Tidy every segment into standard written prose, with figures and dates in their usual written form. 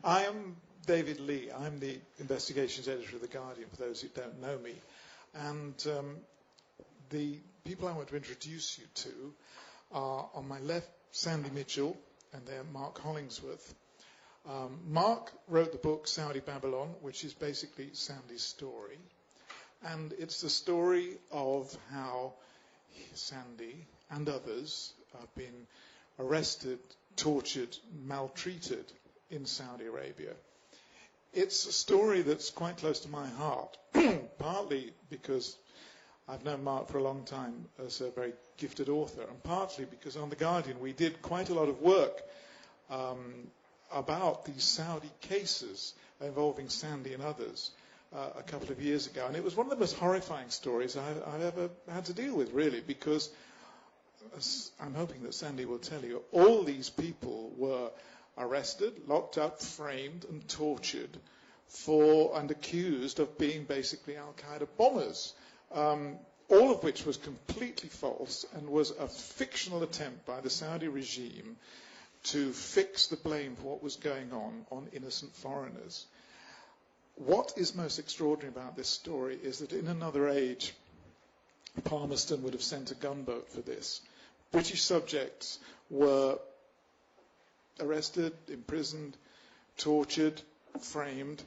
I am David Leigh. I'm the investigations editor of The Guardian, for those who don't know me. And the people I want to introduce you to are, on my left, Sandy Mitchell, and they're Mark Hollingsworth. Mark wrote the book Saudi Babylon, which is basically Sandy's story. And it's the story of how Sandy and others have been arrested, tortured, maltreated in Saudi Arabia. It's a story that's quite close to my heart, partly because I've known Mark for a long time as a very gifted author, and partly because on The Guardian we did quite a lot of work about these Saudi cases involving Sandy and others a couple of years ago. And it was one of the most horrifying stories I've ever had to deal with, really, because as I'm hoping that Sandy will tell you, all these people were arrested, locked up, framed and tortured and accused of being basically Al-Qaeda bombers, all of which was completely false and was a fictional attempt by the Saudi regime to fix the blame for what was going on innocent foreigners. What is most extraordinary about this story is that in another age, Palmerston would have sent a gunboat for this. British subjects were arrested, imprisoned, tortured, framed,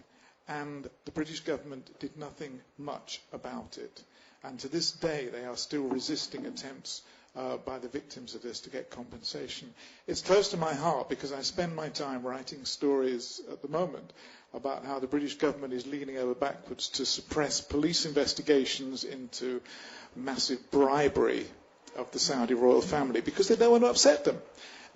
and the British government did nothing much about it. And to this day, they are still resisting attempts by the victims of this to get compensation. It's close to my heart because I spend my time writing stories at the moment about how the British government is leaning over backwards to suppress police investigations into massive bribery of the Saudi royal family because they don't want to upset them.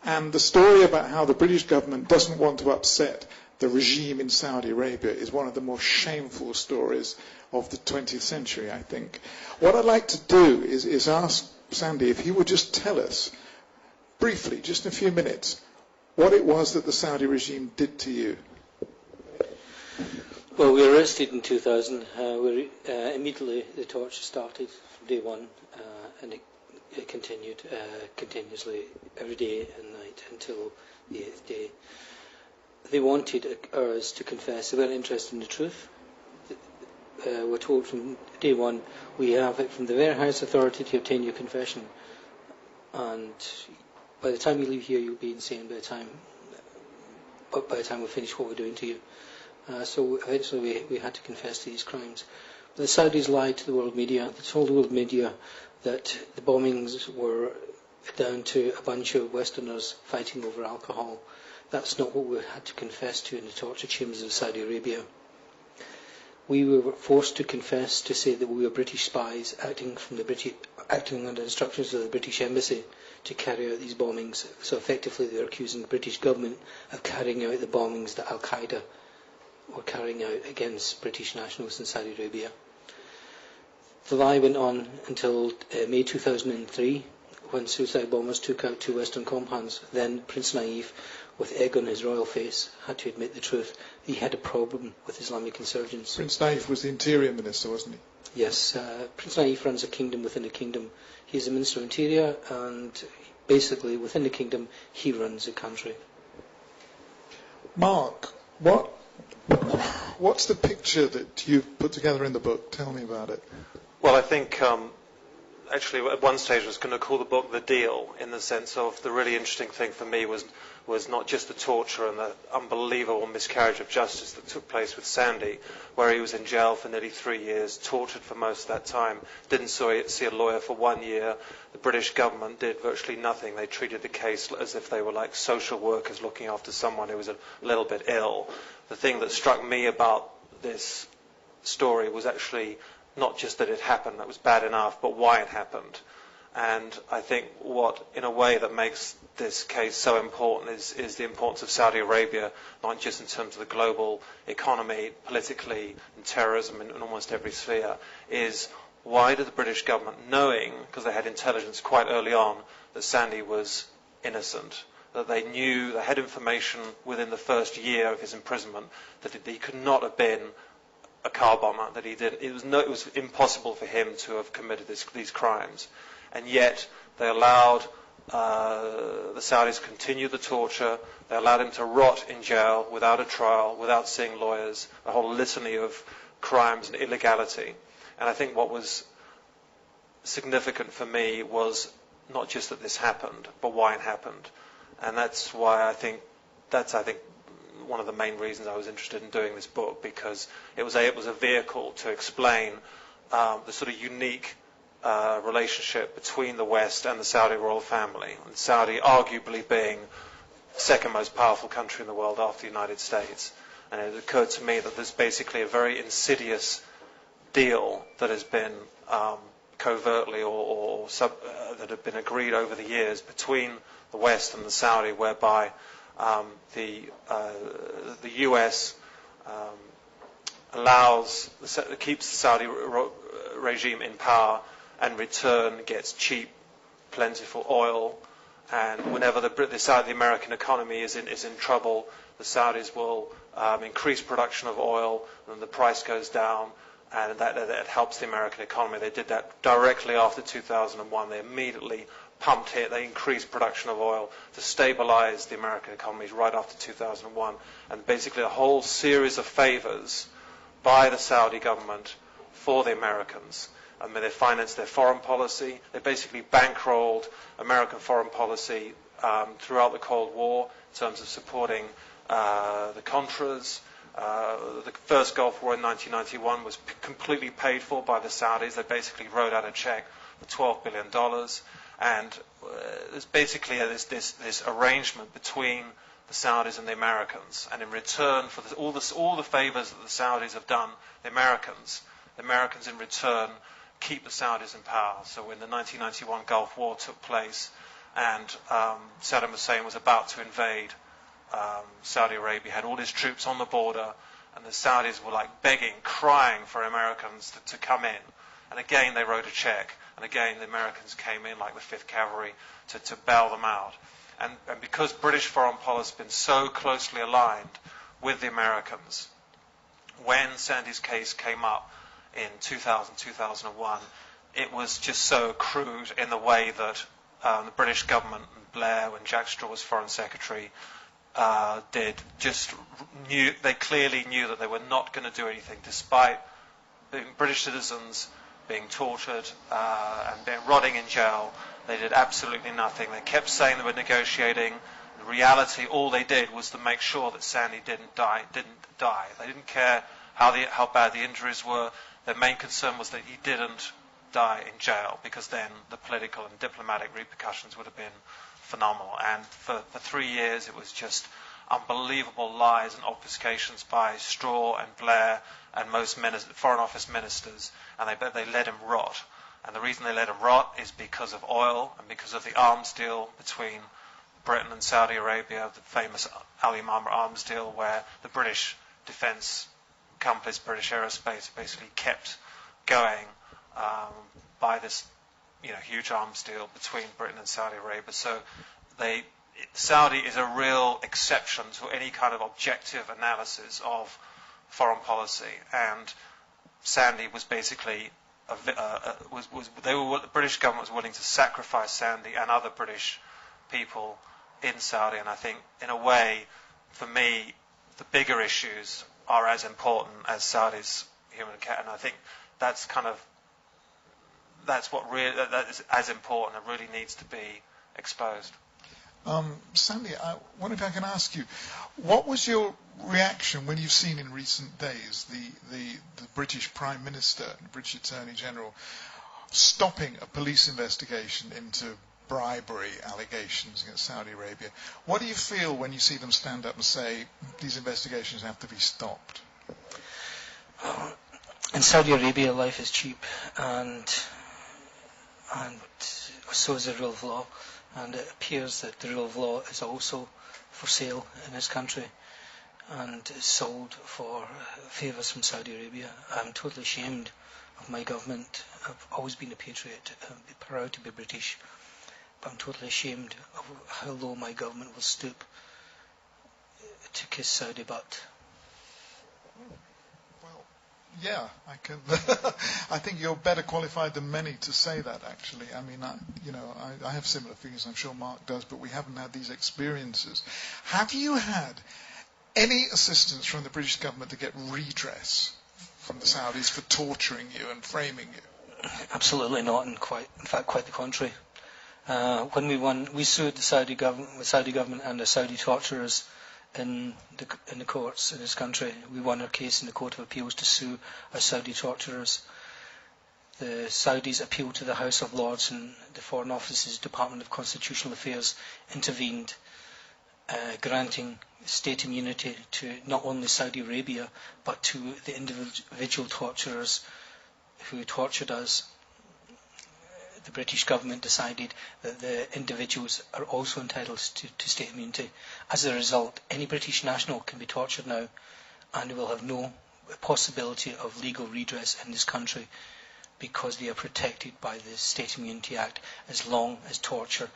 And the story about how the British government doesn't want to upset the regime in Saudi Arabia is one of the more shameful stories of the 20th century, I think. What I'd like to do is ask Sandy if he would just tell us, briefly, just in a few minutes, what it was that the Saudi regime did to you. Well, we were arrested in 2000. Immediately the torture started from day one, and it continued continuously every day and night until the 8th day. They wanted us to confess. They weren't interested in the truth. We're told from day one, we have it from the very highest authority to obtain your confession. And by the time you leave here, you'll be insane by the time we finish what we're doing to you. So eventually we had to confess to these crimes. But the Saudis lied to the world media. They told the world media that the bombings were down to a bunch of Westerners fighting over alcohol. That's not what we had to confess to in the torture chambers of Saudi Arabia. We were forced to confess to say that we were British spies acting under instructions of the British Embassy to carry out these bombings. So effectively they were accusing the British government of carrying out the bombings that Al-Qaeda were carrying out against British nationals in Saudi Arabia. The lie went on until May 2003, when suicide bombers took out 2 Western compounds. Then Prince Naif, with egg on his royal face, had to admit the truth. He had a problem with Islamic insurgents. Prince Naif was the Interior Minister, wasn't he? Yes, Prince Naif runs a kingdom within a kingdom. He's the Minister of Interior, and basically within the kingdom, he runs a country. Mark, what's the picture that you've put together in the book? Tell me about it. Well, I think actually at one stage I was going to call the book The Deal, in the sense of the really interesting thing for me was not just the torture and the unbelievable miscarriage of justice that took place with Sandy, where he was in jail for nearly 3 years, tortured for most of that time, didn't see a lawyer for 1 year. The British government did virtually nothing. They treated the case as if they were like social workers looking after someone who was a little bit ill. The thing that struck me about this story was actually not just that it happened, that was bad enough, but why it happened. And I think what, in a way, that makes this case so important is the importance of Saudi Arabia, not just in terms of the global economy, politically, and terrorism in almost every sphere, is why did the British government, knowing, because they had intelligence quite early on, that Sandy was innocent, that they knew, they had information within the first year of his imprisonment, that he could not have been a car bomber, that he didn't. It was impossible for him to have committed these crimes, and yet they allowed the Saudis continued the torture. They allowed him to rot in jail without a trial, without seeing lawyers, a whole litany of crimes and illegality. And I think what was significant for me was not just that this happened, but why it happened. And that's why I think one of the main reasons I was interested in doing this book, because it was a vehicle to explain the sort of unique relationship between the West and the Saudi royal family, and Saudi arguably being the second most powerful country in the world after the United States. And it occurred to me that there's basically a very insidious deal that has been covertly or that have been agreed over the years between the West and the Saudi, whereby the US keeps the Saudi regime in power, and in return gets cheap, plentiful oil. And whenever the American economy is in trouble, the Saudis will increase production of oil, and the price goes down, and that helps the American economy. They did that directly after 2001. They immediately pumped it. They increased production of oil to stabilize the American economy right after 2001. And basically a whole series of favors by the Saudi government for the Americans. I mean, they financed their foreign policy. They basically bankrolled American foreign policy throughout the Cold War in terms of supporting the Contras. The first Gulf War in 1991 was completely paid for by the Saudis. They basically wrote out a check for $12 billion. And there's basically this arrangement between the Saudis and the Americans. And in return for all the favors that the Saudis have done the Americans in return keep the Saudis in power. So when the 1991 Gulf War took place and Saddam Hussein was about to invade Saudi Arabia, had all his troops on the border, and the Saudis were like begging, crying for Americans to come in. And again, they wrote a check. And again, the Americans came in, like the 5th Cavalry, to bail them out. And because British foreign policy has been so closely aligned with the Americans, when Sandy's case came up in 2000, 2001, it was just so crude in the way that the British government, and Blair, when Jack Straw was Foreign Secretary, they clearly knew that they were not going to do anything, despite being British citizens being tortured and rotting in jail. They did absolutely nothing. They kept saying they were negotiating. In reality, all they did was to make sure that Sandy didn't die. They didn't care how bad the injuries were. Their main concern was that he didn't die in jail, because then the political and diplomatic repercussions would have been phenomenal. And for 3 years, it was just unbelievable lies and obfuscations by Straw and Blair and most Foreign Office ministers, and they let him rot. And the reason they let him rot is because of oil and because of the arms deal between Britain and Saudi Arabia, the famous Ali Marmara arms deal, where the British defence companies, British Aerospace, basically kept going by this huge arms deal between Britain and Saudi Arabia. So Saudi is a real exception to any kind of objective analysis of foreign policy, and Sandy was basically the British government was willing to sacrifice Sandy and other British people in Saudi. And I think, in a way, for me, the bigger issues are as important as Saudi's human and I think that's what really that is as important and really needs to be exposed. Sandy, I wonder if I can ask you, what was your reaction when you've seen in recent days the British Prime Minister, the British Attorney General, stopping a police investigation into bribery allegations against Saudi Arabia? What do you feel when you see them stand up and say these investigations have to be stopped? In Saudi Arabia, life is cheap, and so is the rule of law. And it appears that the rule of law is also for sale in this country and is sold for favours from Saudi Arabia. I'm totally ashamed of my government. I've always been a patriot, proud to be British, but I'm totally ashamed of how low my government will stoop to kiss Saudi butt. Well, Yeah, I can. I think you're better qualified than many to say that. Actually, I mean, I have similar feelings. I'm sure Mark does, but we haven't had these experiences. Have you had any assistance from the British government to get redress from the Saudis for torturing you and framing you? Absolutely not, and in fact, quite the contrary. When we won, we sued the Saudi government and the Saudi torturers in the courts in this country. We won our case in the Court of Appeals to sue our Saudi torturers. The Saudis appealed to the House of Lords, and the Foreign Office's Department of Constitutional Affairs intervened, granting state immunity to not only Saudi Arabia but to the individual torturers who tortured us. The British government decided that the individuals are also entitled to state immunity. As a result, any British national can be tortured now and will have no possibility of legal redress in this country because they are protected by the State Immunity Act as long as torture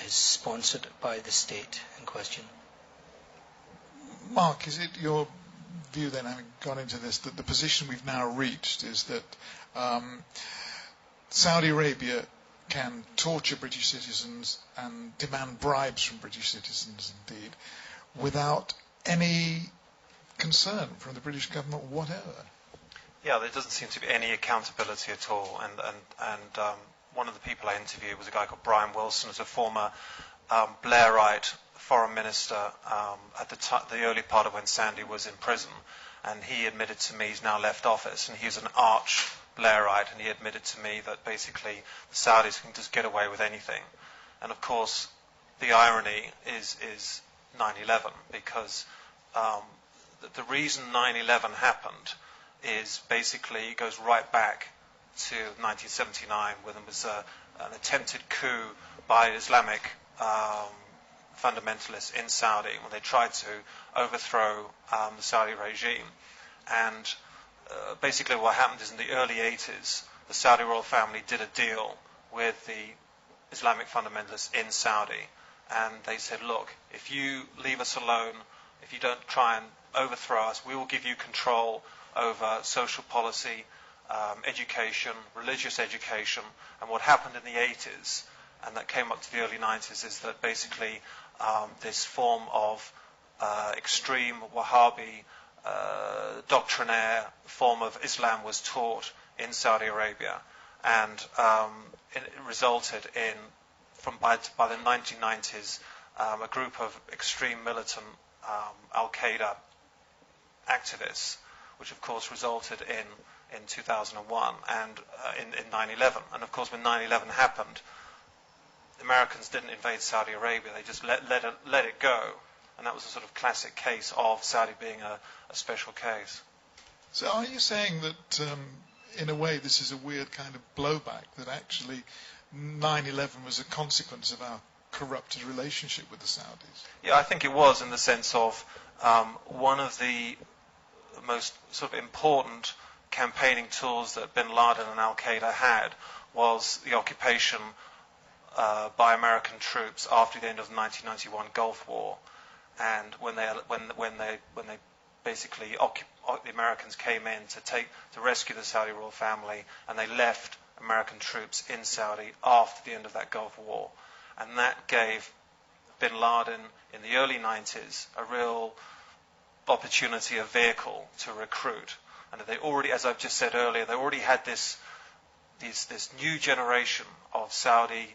is sponsored by the state in question. Mark, is it your view then, having gone into this, that the position we've now reached is that Saudi Arabia can torture British citizens and demand bribes from British citizens, indeed, without any concern from the British government whatever? Yeah, there doesn't seem to be any accountability at all. And one of the people I interviewed was a guy called Brian Wilson, who's a former Blairite foreign minister at the early part of when Sandy was in prison. And he admitted to me he's now left office, and he's an arch Blairite, and he admitted to me that basically the Saudis can just get away with anything. And of course, the irony is 9/11, because the reason 9/11 happened is basically it goes right back to 1979, when there was an attempted coup by Islamic fundamentalists in Saudi when they tried to overthrow the Saudi regime. And basically what happened is in the early 80s, the Saudi royal family did a deal with the Islamic fundamentalists in Saudi. And they said, look, if you leave us alone, if you don't try and overthrow us, we will give you control over social policy, education, religious education. And what happened in the 80s, and that came up to the early 90s, is that basically this form of extreme Wahhabi doctrinaire form of Islam was taught in Saudi Arabia, and it resulted in, by the 1990s, a group of extreme militant Al-Qaeda activists, which of course resulted in 2001 and in 9/11. And of course, when 9/11 happened, the Americans didn't invade Saudi Arabia; they just let it go. And that was a sort of classic case of Saudi being a special case. So are you saying that, in a way, this is a weird kind of blowback, that actually 9/11 was a consequence of our corrupted relationship with the Saudis? Yeah, I think it was, in the sense of one of the most sort of important campaigning tools that bin Laden and Al-Qaeda had was the occupation by American troops after the end of the 1991 Gulf War. And when they basically the Americans came in to rescue the Saudi royal family, and they left American troops in Saudi after the end of that Gulf War, and that gave bin Laden in the early 90s a real opportunity, a vehicle to recruit. And they already, as I've just said earlier, they already had this new generation of Saudi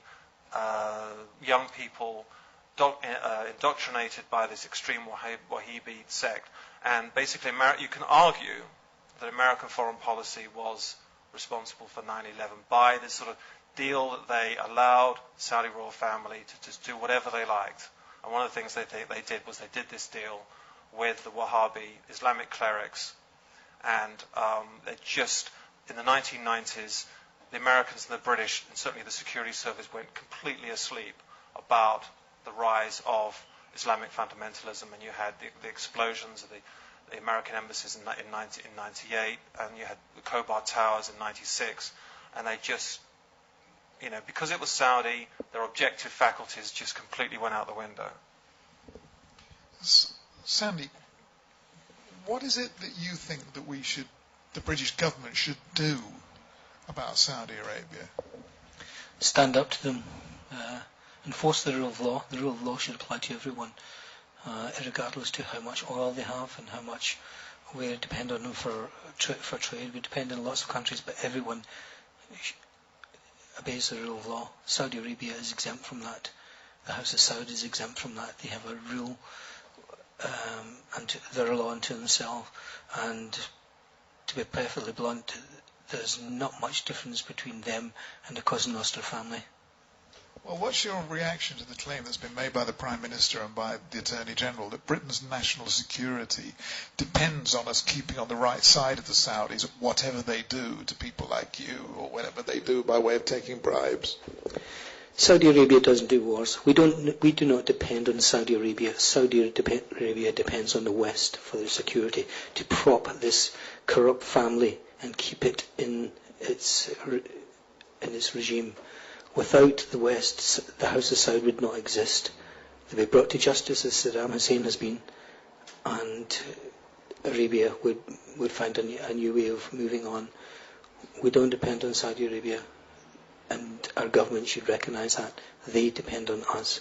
young people indoctrinated by this extreme Wahhabi sect. And basically, you can argue that American foreign policy was responsible for 9/11 by this sort of deal that they allowed the Saudi royal family to just do whatever they liked. And one of the things they did was they did this deal with the Wahhabi Islamic clerics. And they just, in the 1990s, the Americans and the British, and certainly the security service, went completely asleep about the rise of Islamic fundamentalism, and you had the explosions of the American embassies in 98, and you had the Khobar Towers in 96, and they just, because it was Saudi, their objective faculties just completely went out the window. Sandy, what is it that you think that we should the British government should do about Saudi Arabia? Stand up to them, enforce the rule of law. The rule of law should apply to everyone, regardless to how much oil they have and how much we depend on them for trade. We depend on lots of countries, but everyone obeys the rule of law. Saudi Arabia is exempt from that. The House of Saud is exempt from that. They have a rule and they're a law unto themselves. And to be perfectly blunt, there's not much difference between them and the Cosa Nostra family. Well, what's your reaction to the claim that's been made by the Prime Minister and by the Attorney General that Britain's national security depends on us keeping on the right side of the Saudis, whatever they do to people like you, or whatever they do by way of taking bribes? Saudi Arabia doesn't do wars. We do not depend on Saudi Arabia. Saudi Arabia depends on the West for their security, to prop this corrupt family and keep it in its regime. Without the West, the House of Saud would not exist. They'd be brought to justice as Saddam Hussein has been, and Arabia would find a new way of moving on. We don't depend on Saudi Arabia, and our government should recognise that. They depend on us.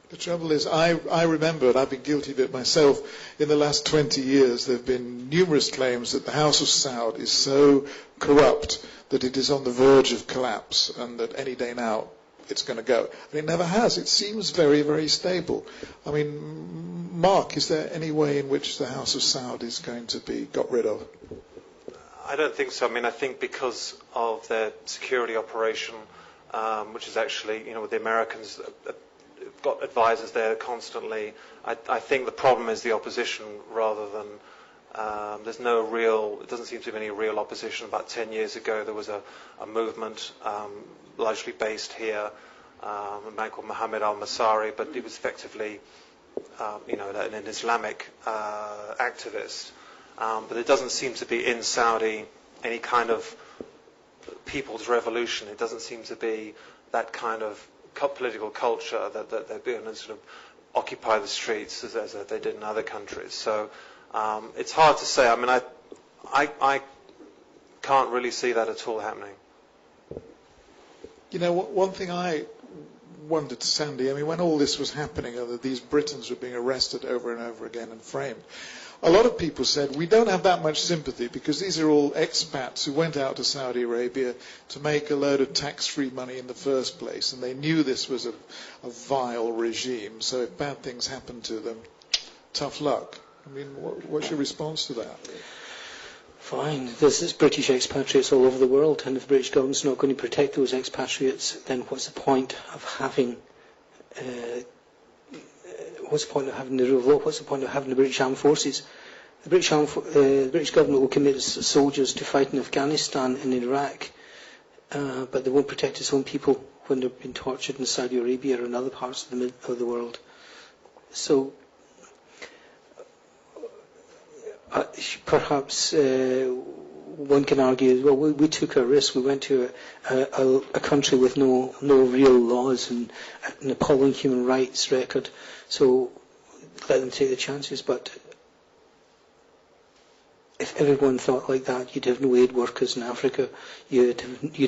The trouble is, I remember, and I've been guilty of it myself, in the last 20 years there have been numerous claims that the House of Saud is so corrupt that it is on the verge of collapse and that any day now it's going to go. And it never has. It seems very, very stable. I mean, Mark, is there any way in which the House of Saud is going to be got rid of? I don't think so. I mean, I think because of their security operation, which is actually, with the Americans, got advisors there constantly. I think the problem is the opposition rather than it doesn't seem to be any real opposition. About 10 years ago there was a movement largely based here, a man called Mohammed al-Masari, but he was effectively an Islamic activist. But there doesn't seem to be in Saudi any kind of people's revolution. It doesn't seem to be that kind of political culture that they're going to sort of occupy the streets as they did in other countries. So it's hard to say. I mean, I can't really see that at all happening. One thing I wondered, Sandy, I mean, when all this was happening, these Britons were being arrested over and over again and framed, a lot of people said, we don't have that much sympathy because these are all expats who went out to Saudi Arabia to make a load of tax-free money in the first place, and they knew this was a vile regime, so if bad things happened to them, tough luck. I mean, what's your response to that? Fine. There's British expatriates all over the world, and if the British government's not going to protect those expatriates, then what's the point of having the rule of law? What's the point of having the British Armed Forces? The British government will commit its soldiers to fight in Afghanistan and Iraq, but they won't protect its own people when they're being tortured in Saudi Arabia or in other parts of the world. So perhaps one can argue, well, we took a risk. We went to a country with no real laws and an appalling human rights record. So let them take the chances. But if everyone thought like that, you'd have no aid workers in Africa. You'd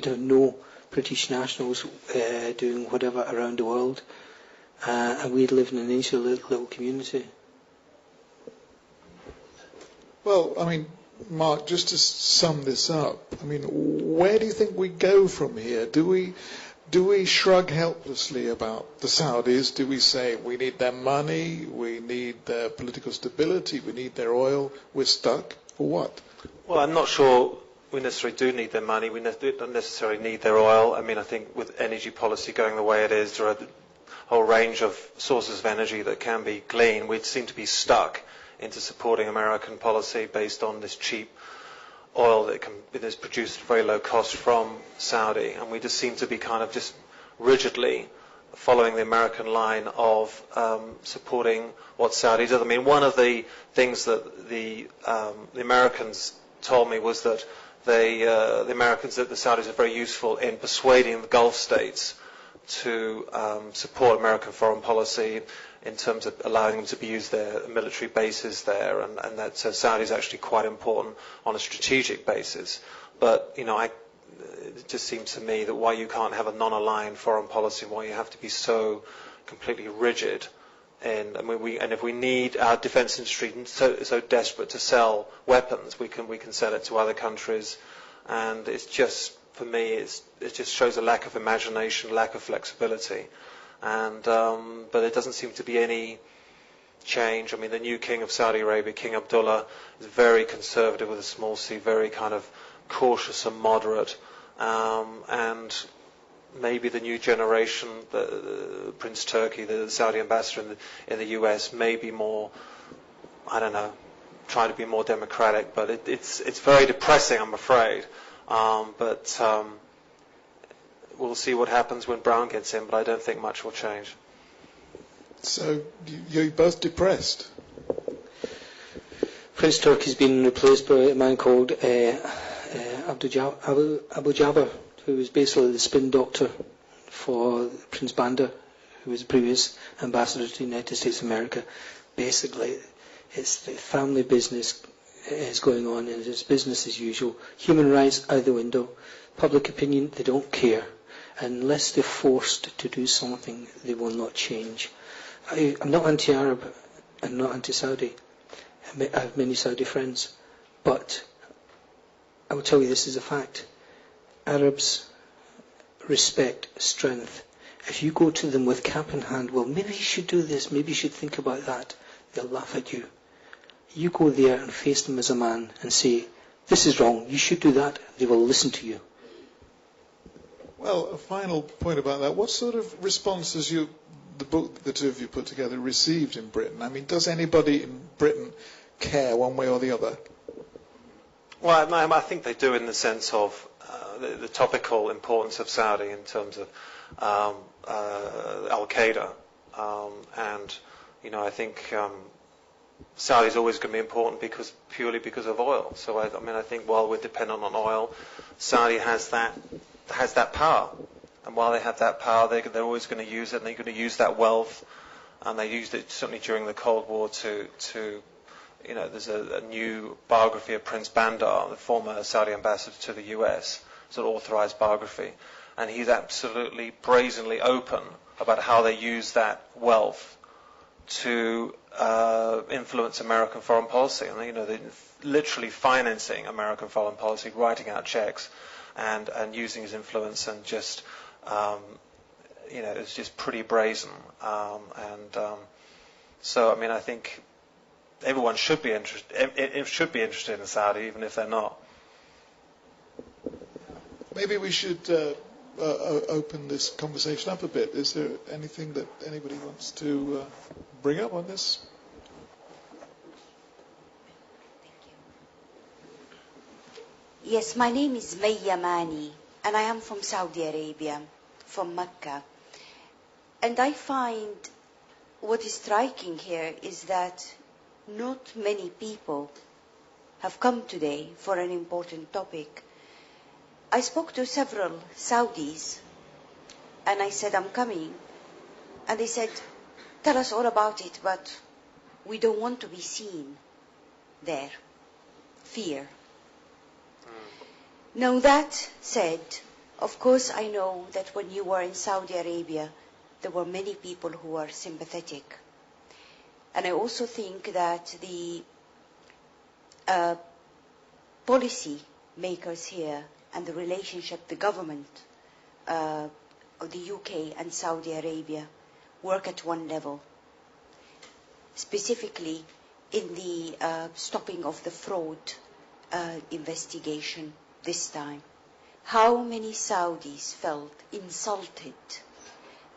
have no British nationals doing whatever around the world, and we'd live in an insular little community. Well, I mean, Mark, just to sum this up, I mean, where do you think we go from here? Do we shrug helplessly about the Saudis? Do we say we need their money, we need their political stability, we need their oil, we're stuck, or what? Well, I'm not sure we necessarily do need their money. We don't necessarily need their oil. I mean, I think with energy policy going the way it is, there are a whole range of sources of energy that can be clean. We'd seem to be stuck into supporting American policy based on this cheap oil that is produced at very low cost from Saudi, and we just seem to be kind of just rigidly following the American line of supporting what Saudi does. I mean, one of the things that the Americans told me was that the Saudis are very useful in persuading the Gulf states to support American foreign policy. in terms of allowing them to use their military bases there, and that so Saudi is actually quite important on a strategic basis. But it just seems to me that why you can't have a non-aligned foreign policy, why you have to be so completely rigid. And if we need our defence industry so desperate to sell weapons, we can sell it to other countries, and it's just, for me, it just shows a lack of imagination, lack of flexibility, and but there doesn't seem to be any change. I mean, the new king of Saudi Arabia, King Abdullah, is very conservative with a small c, very kind of cautious and moderate, and maybe the new generation, Prince Turki, the Saudi ambassador in the US, may be more, I don't know, trying to be more democratic. But it's very depressing, I'm afraid. But we'll see what happens when Brown gets in, but I don't think much will change. So you're both depressed? Prince Turki's been replaced by a man called Abu Jaber, who was basically the spin doctor for Prince Bandar, who was the previous ambassador to the United States of America. Basically, it's the family business is going on, and it's business as usual. Human rights out the window. Public opinion, they don't care. Unless they're forced to do something, they will not change. I'm not anti-Arab, I'm not anti-Saudi. I have many Saudi friends, but I will tell you this is a fact. Arabs respect strength. If you go to them with cap in hand, well, maybe you should do this, maybe you should think about that, they'll laugh at you. You go there and face them as a man and say, this is wrong, you should do that, they will listen to you. Well, a final point about that. What sort of response has the book the two of you put together received in Britain? I mean, does anybody in Britain care one way or the other? Well, I think they do, in the sense of the topical importance of Saudi in terms of Al-Qaeda, and I think Saudi is always going to be important purely because of oil. So I think while we're dependent on oil, Saudi has that power, and while they have that power, they're always going to use it, and they're going to use that wealth, and they used it certainly during the Cold War to there's a new biography of Prince Bandar, the former Saudi ambassador to the US. It's an authorized biography, and he's absolutely brazenly open about how they use that wealth to influence American foreign policy. And they're literally financing American foreign policy, writing out checks, and using his influence, and just it's just pretty brazen. So I think everyone should be interested in Saudi, even if they're not. Maybe we should open this conversation up a bit. Is there anything that anybody wants to bring up on this? Yes, my name is Maya Mani, and I am from Saudi Arabia, from Mecca. And I find what is striking here is that not many people have come today for an important topic. I spoke to several Saudis, and I said, I'm coming. And they said, tell us all about it, but we don't want to be seen there. Fear. Now that said, of course I know that when you were in Saudi Arabia, there were many people who were sympathetic. And I also think that the policy makers here and the relationship, the government of the UK and Saudi Arabia work at one level, specifically in the stopping of the fraud investigation this time. How many Saudis felt insulted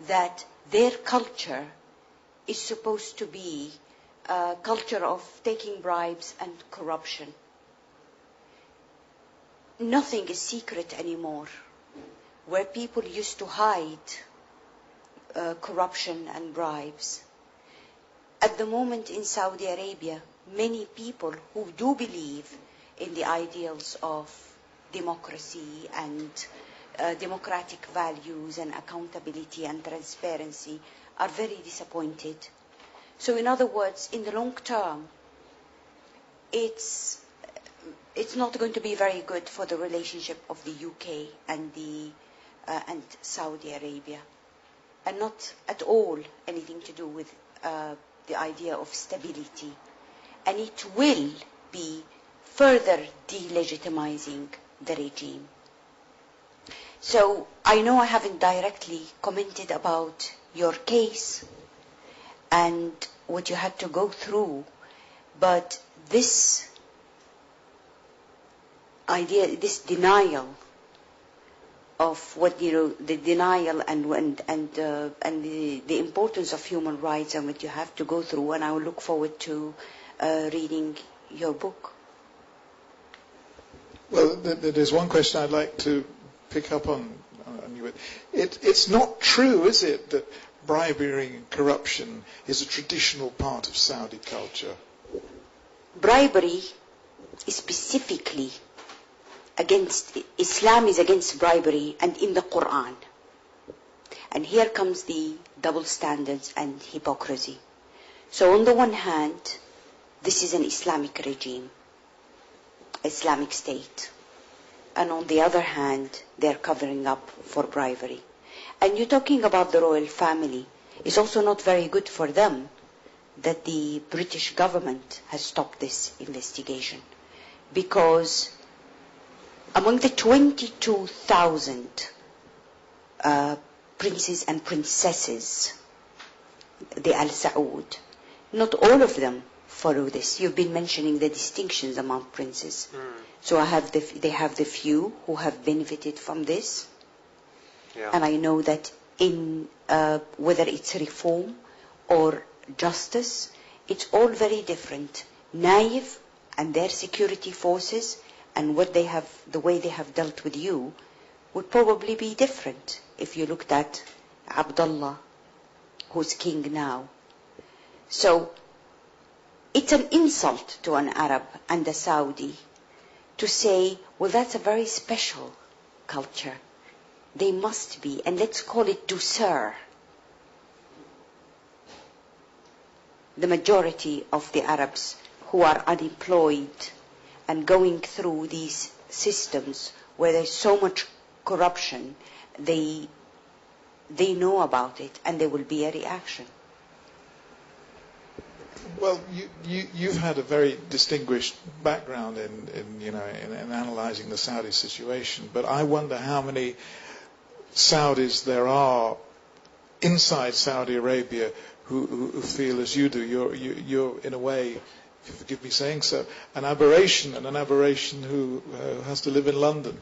that their culture is supposed to be a culture of taking bribes and corruption? Nothing is secret anymore. Where people used to hide corruption and bribes, at the moment in Saudi Arabia, many people who do believe in the ideals of democracy and democratic values and accountability and transparency are very disappointed So in other words, in the long term, it's not going to be very good for the relationship of the UK and and Saudi Arabia, and not at all anything to do with the idea of stability. And it will be further delegitimizing the regime. So I know I haven't directly commented about your case and what you had to go through, but this idea, this denial of what, the denial and the importance of human rights and what you have to go through, and I will look forward to reading your book. Well, there's one question I'd like to pick up on you with. It's not true, is it, that bribery and corruption is a traditional part of Saudi culture? Bribery is specifically Islam is against bribery, and in the Quran. And here comes the double standards and hypocrisy. So on the one hand, this is an Islamic regime, Islamic state. And on the other hand, they're covering up for bribery. And you're talking about the royal family. It's also not very good for them that the British government has stopped this investigation, because among the 22,000 princes and princesses, the Al Saud, not all of them follow this. You've been mentioning the distinctions among princes. So they have the few who have benefited from this. Yeah. And I know that in whether it's reform or justice, it's all very different. Naive and their security forces and the way they have dealt with you would probably be different if you looked at Abdullah, who's king now. So it's an insult to an Arab and a Saudi to say, well, that's a very special culture. They must be, and let's call it douceur. The majority of the Arabs who are unemployed and going through these systems where there's so much corruption, they know about it, and there will be a reaction. Well, you've had a very distinguished background in analysing the Saudi situation, but I wonder how many Saudis there are inside Saudi Arabia who feel as you do. You're in a way, if you forgive me saying so, an aberration who has to live in London.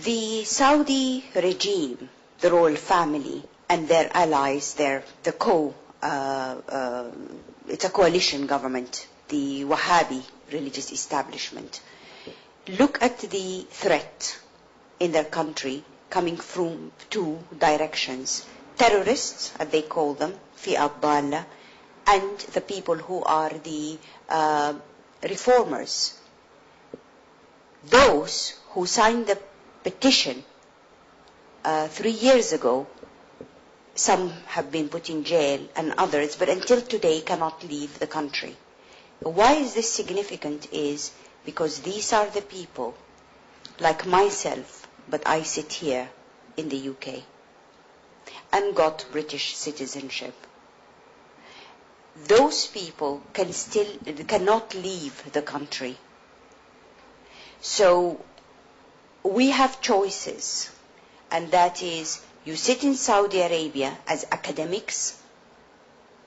The Saudi regime, the royal family, and their allies, it's a coalition government, the Wahhabi religious establishment, look at the threat in their country coming from two directions. Terrorists, as they call them, fi'at dalla, and the people who are the reformers. Those who signed the petition 3 years ago, some have been put in jail and others, but until today cannot leave the country. Why is this significant is because these are the people, like myself, but I sit here in the UK and got British citizenship. Those people cannot leave the country. So we have choices, and that is, you sit in Saudi Arabia as academics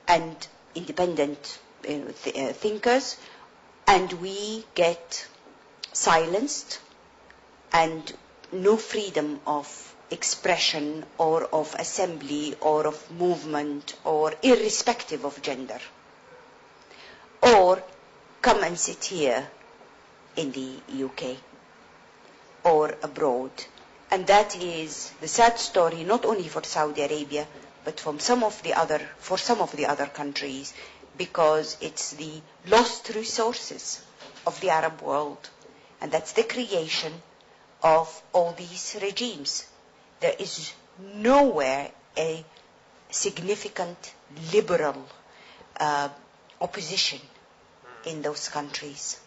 and independent thinkers, and we get silenced and no freedom of expression or of assembly or of movement, or irrespective of gender. Or come and sit here in the UK or abroad. And that is the sad story, not only for Saudi Arabia, but for some of the other countries, because it's the lost resources of the Arab world. And that's the creation of all these regimes. There is nowhere a significant liberal opposition in those countries.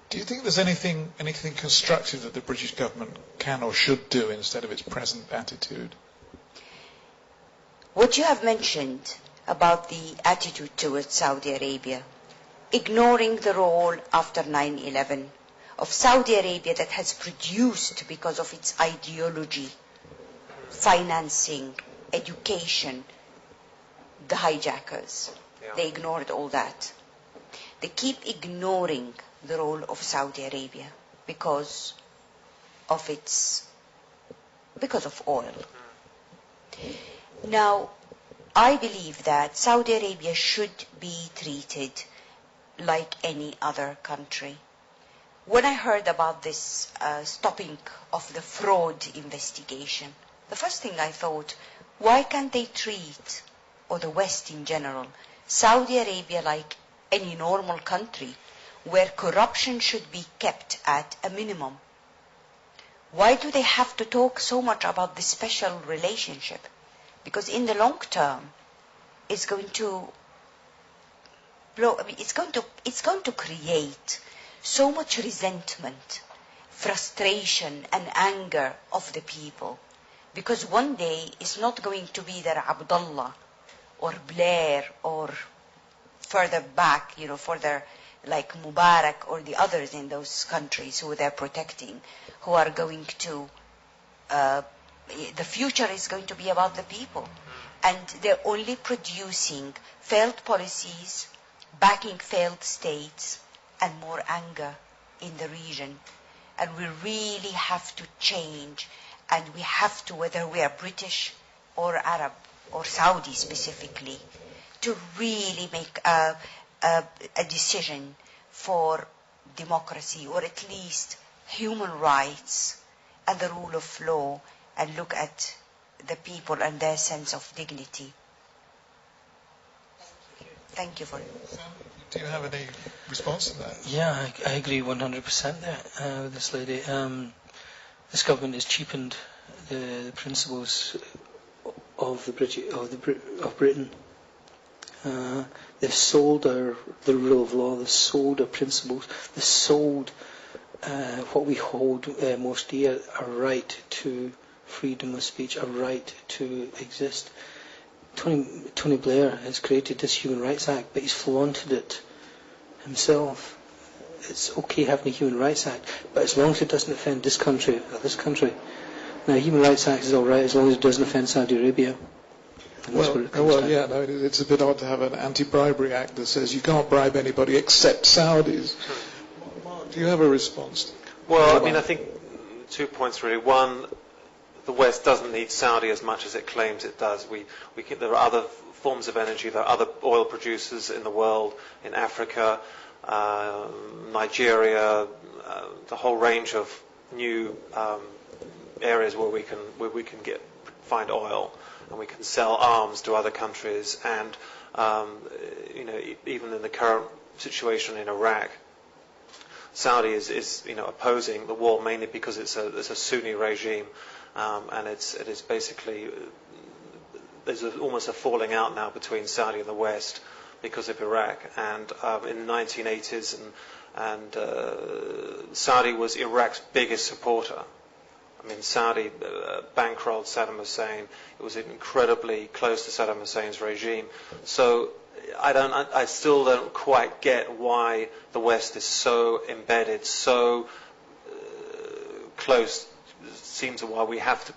Do you think there's anything constructive that the British government can or should do instead of its present attitude? What you have mentioned about the attitude towards Saudi Arabia, ignoring the role after 9/11 of Saudi Arabia that has produced, because of its ideology, financing, education, the hijackers. Yeah. They ignored all that. They keep ignoring the role of Saudi Arabia because of oil. Now, I believe that Saudi Arabia should be treated like any other country. When I heard about this stopping of the fraud investigation, the first thing I thought, why can't they treat, or the West in general, Saudi Arabia like any normal country where corruption should be kept at a minimum? Why do they have to talk so much about this special relationship? Because in the long term, it's going to blow. I mean, it's going to create so much resentment, frustration, and anger of the people. Because one day it's not going to be there Abdullah or Blair or further back, further like Mubarak or the others in those countries who they're protecting, who are going to, the future is going to be about the people. And they're only producing failed policies, backing failed states, and more anger in the region. And we really have to change, and we have to, whether we are British or Arab or Saudi specifically, to really make a decision for democracy, or at least human rights and the rule of law, and look at the people and their sense of dignity. Thank you for it. Do you have any response to that? Yeah, I agree 100% there with this lady. This government has cheapened the principles of Britain. They've sold the rule of law. They've sold our principles. They've sold what we hold most dear: a right to freedom of speech, a right to exist. Tony Blair has created this Human Rights Act, but he's flaunted it himself. It's okay having a Human Rights Act, but as long as it doesn't offend this country or this country. Now, Human Rights Act is all right as long as it doesn't offend Saudi Arabia. It's a bit odd to have an anti-bribery act that says you can't bribe anybody except Saudis. Mark, do you have a response? Well, I think 2 points really. One, the West doesn't need Saudi as much as it claims it does. There are other forms of energy. There are other oil producers in the world, in Africa, Nigeria, the whole range of new areas where we can find oil, and we can sell arms to other countries. And even in the current situation in Iraq, Saudi is opposing the war mainly because it's a Sunni regime, and it is basically there's almost a falling out now between Saudi and the West because of Iraq. And in the 1980s, and Saudi was Iraq's biggest supporter. I mean, Saudi bankrolled Saddam Hussein. It was incredibly close to Saddam Hussein's regime. So I still don't quite get why the West is so embedded, so close. Seems why we have to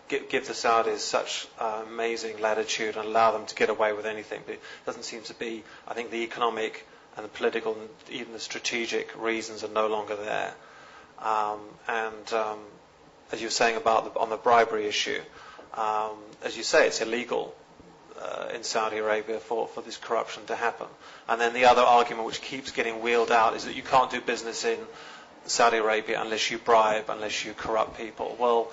give the Saudis such amazing latitude and allow them to get away with anything. But it doesn't seem to be. I think the economic and the political and even the strategic reasons are no longer there. As you were saying on the bribery issue, as you say, it's illegal in Saudi Arabia for this corruption to happen. And then the other argument which keeps getting wheeled out is that you can't do business in Saudi Arabia unless you bribe, unless you corrupt people. Well,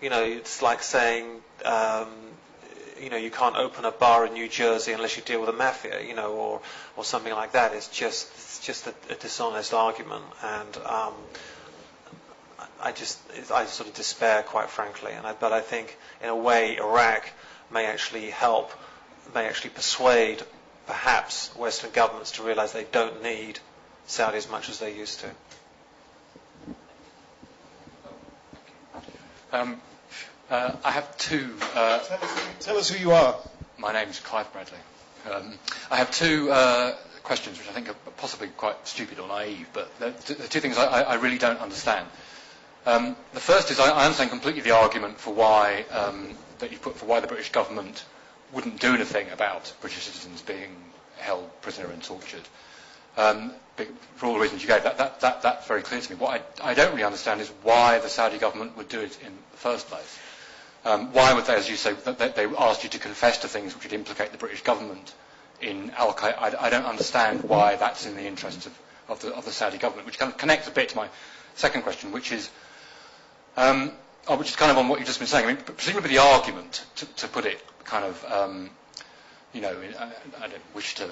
it's like saying, you can't open a bar in New Jersey unless you deal with the mafia, or something like that. It's just a dishonest argument, and I sort of despair, quite frankly. But I think, in a way, Iraq may actually help may actually persuade, perhaps, Western governments to realise they don't need Saudi as much as they used to. I have two... Tell us who you are. My name's Clive Bradley. I have two questions which I think are possibly quite stupid or naive, but the two things I really don't understand. The first is I understand completely the argument for why that you put for why the British government wouldn't do anything about British citizens being held prisoner and tortured. For all the reasons you gave, that's very clear to me. What I don't really understand is why the Saudi government would do it in the first place. Why would they, as you say, that they asked you to confess to things which would implicate the British government in Al-Qaeda? I don't understand why that's in the interests of the Saudi government, which kind of connects a bit to my second question, which is kind of on what you've just been saying. I mean, presumably the argument, to put it kind of, I don't wish to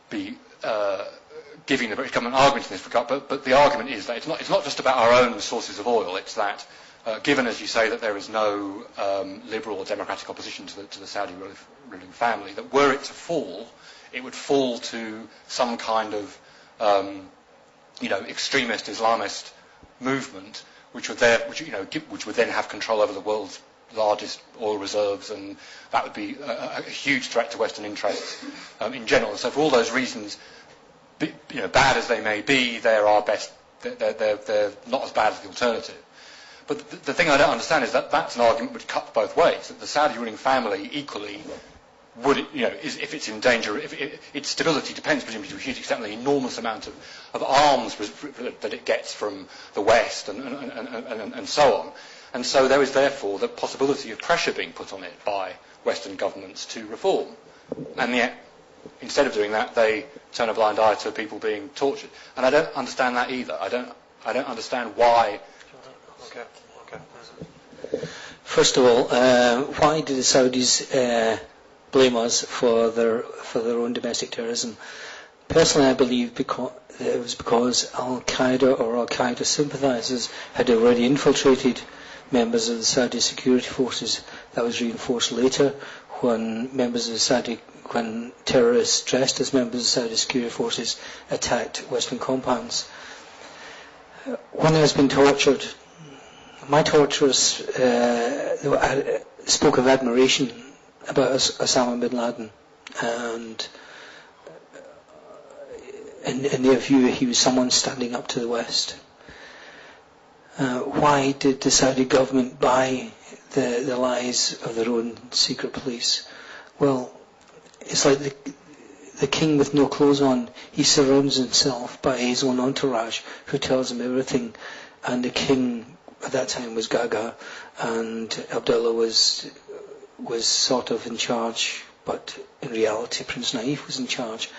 be giving the British government arguments in this regard, but the argument is that it's not just about our own sources of oil. It's that, given, as you say, that there is no liberal or democratic opposition to the Saudi ruling family, that were it to fall, it would fall to some kind of, extremist Islamist movement, which would then have control over the world's largest oil reserves, and that would be a huge threat to Western interests in general. And so, for all those reasons, bad as they may be, they're not as bad as the alternative. But the thing I don't understand is that that's an argument which cuts both ways. That the Saudi ruling family equally would, if it's in danger, its stability depends presumably to a huge extent on the enormous amount of arms that it gets from the West and so on. And so there is therefore the possibility of pressure being put on it by Western governments to reform. And yet, instead of doing that, they turn a blind eye to people being tortured. And I don't understand that either. I don't understand why. Okay. First of all, why did the Saudis blame us for their own domestic terrorism? Personally, I believe it was because Al-Qaeda or Al-Qaeda sympathisers had already infiltrated members of the Saudi security forces. That was reinforced later when when terrorists dressed as members of the Saudi security forces attacked Western compounds. When I was being tortured, my torturers spoke of admiration about Osama bin Laden, and in their view he was someone standing up to the West. Why did the Saudi government buy the lies of their own secret police? Well, it's like the king with no clothes on. He surrounds himself by his own entourage who tells him everything. And the king at that time was Gaga, and Abdullah was sort of in charge, but in reality Prince Naif was in charge.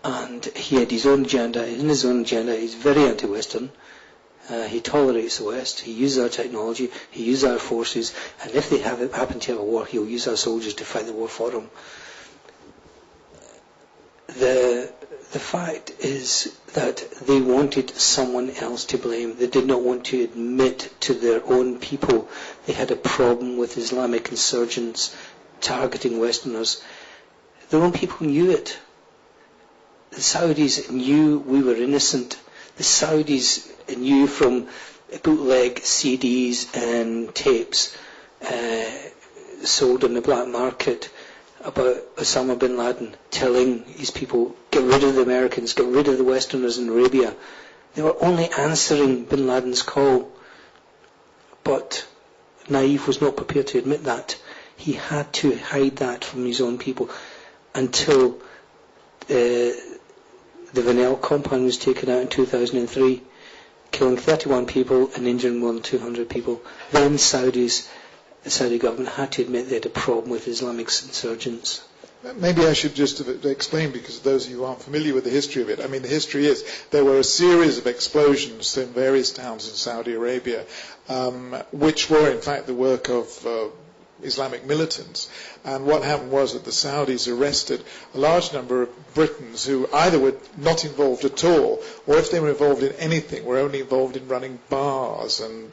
And he had his own agenda. In his own agenda, he's very anti-Western. He tolerates the West. He uses our technology. He uses our forces. And if they happen to have a war, he'll use our soldiers to fight the war for them. The fact is that they wanted someone else to blame. They did not want to admit to their own people they had a problem with Islamic insurgents targeting Westerners. Their own people knew it. The Saudis knew we were innocent. The Saudis knew from bootleg CDs and tapes sold on the black market about Osama bin Laden telling his people, get rid of the Americans, get rid of the Westerners in Arabia. They were only answering bin Laden's call. But Naif was not prepared to admit that. He had to hide that from his own people until the Vanel compound was taken out in 2003, killing 31 people and injuring more than 200 people. Then the Saudi government had to admit they had a problem with Islamic insurgents. Maybe I should just explain, because those of you who aren't familiar with the history of it, I mean, the history is there were a series of explosions in various towns in Saudi Arabia, which were in fact the work of Islamic militants. And what happened was that the Saudis arrested a large number of Britons who either were not involved at all, or if they were involved in anything, were only involved in running bars and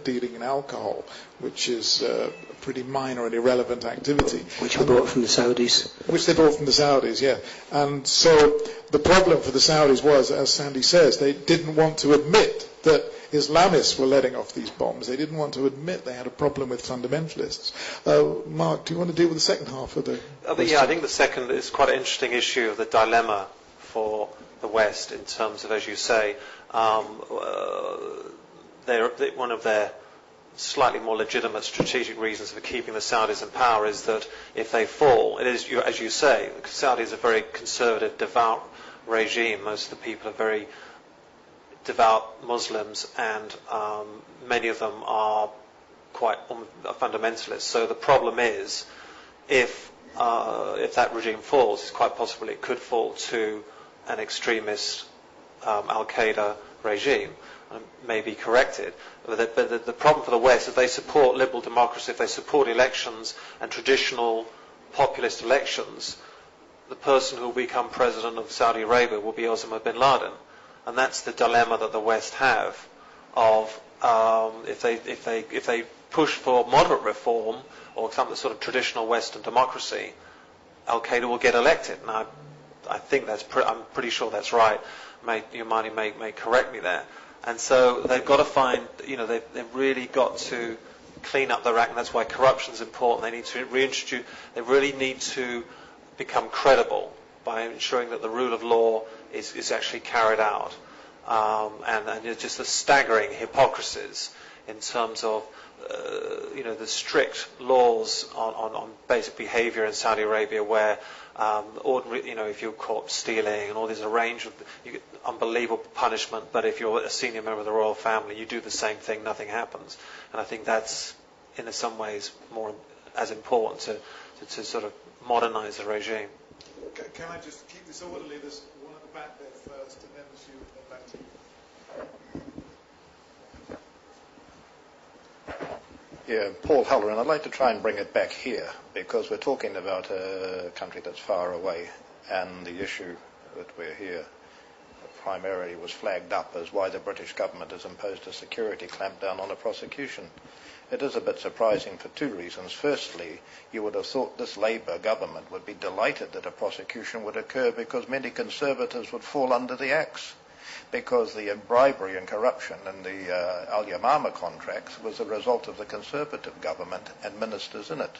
dealing in alcohol, which is a pretty minor and irrelevant activity. Which were brought from the Saudis. Which they brought from the Saudis, yeah. And so the problem for the Saudis was, as Sandy says, they didn't want to admit that Islamists were letting off these bombs. They didn't want to admit they had a problem with fundamentalists. Mark, do you want to deal with the second half of the question? Yeah, I think the second is quite an interesting issue of the dilemma for the West in terms of, as you say, one of their slightly more legitimate strategic reasons for keeping the Saudis in power is that if they fall, it is, as you say, the Saudis are a very conservative, devout regime. Most of the people are very devout Muslims, and many of them are quite fundamentalists. So the problem is, if that regime falls, it's quite possible it could fall to an extremist Al-Qaeda regime, and may be corrected. But the problem for the West is they support liberal democracy, if they support elections and traditional populist elections, the person who will become president of Saudi Arabia will be Osama bin Laden. And that's the dilemma that the West have of if they push for moderate reform or some sort of traditional Western democracy, Al-Qaeda will get elected. And I think I'm pretty sure that's right. Yamani may correct me there. And so they've got to find, they've really got to clean up their act, and that's why corruption is important. They need to reintroduce. They really need to become credible by ensuring that the rule of law is actually carried out. And it's just the staggering hypocrisies in terms of, the strict laws on basic behavior in Saudi Arabia where ordinary, if you're caught stealing and all these you get unbelievable punishment, but if you're a senior member of the royal family, you do the same thing, nothing happens. And I think that's, in some ways, more as important to sort of modernize the regime. Can I just keep this orderly? There's one at the back there first, and then you, and then back to you. Yeah, Paul Halloran, I'd like to try and bring it back here, because we're talking about a country that's far away, and the issue that we're here primarily was flagged up as why the British government has imposed a security clampdown on a prosecution. It is a bit surprising for two reasons. Firstly, you would have thought this Labour government would be delighted that a prosecution would occur because many Conservatives would fall under the axe, because the bribery and corruption in the Al-Yamama contracts was a result of the Conservative government and ministers in it.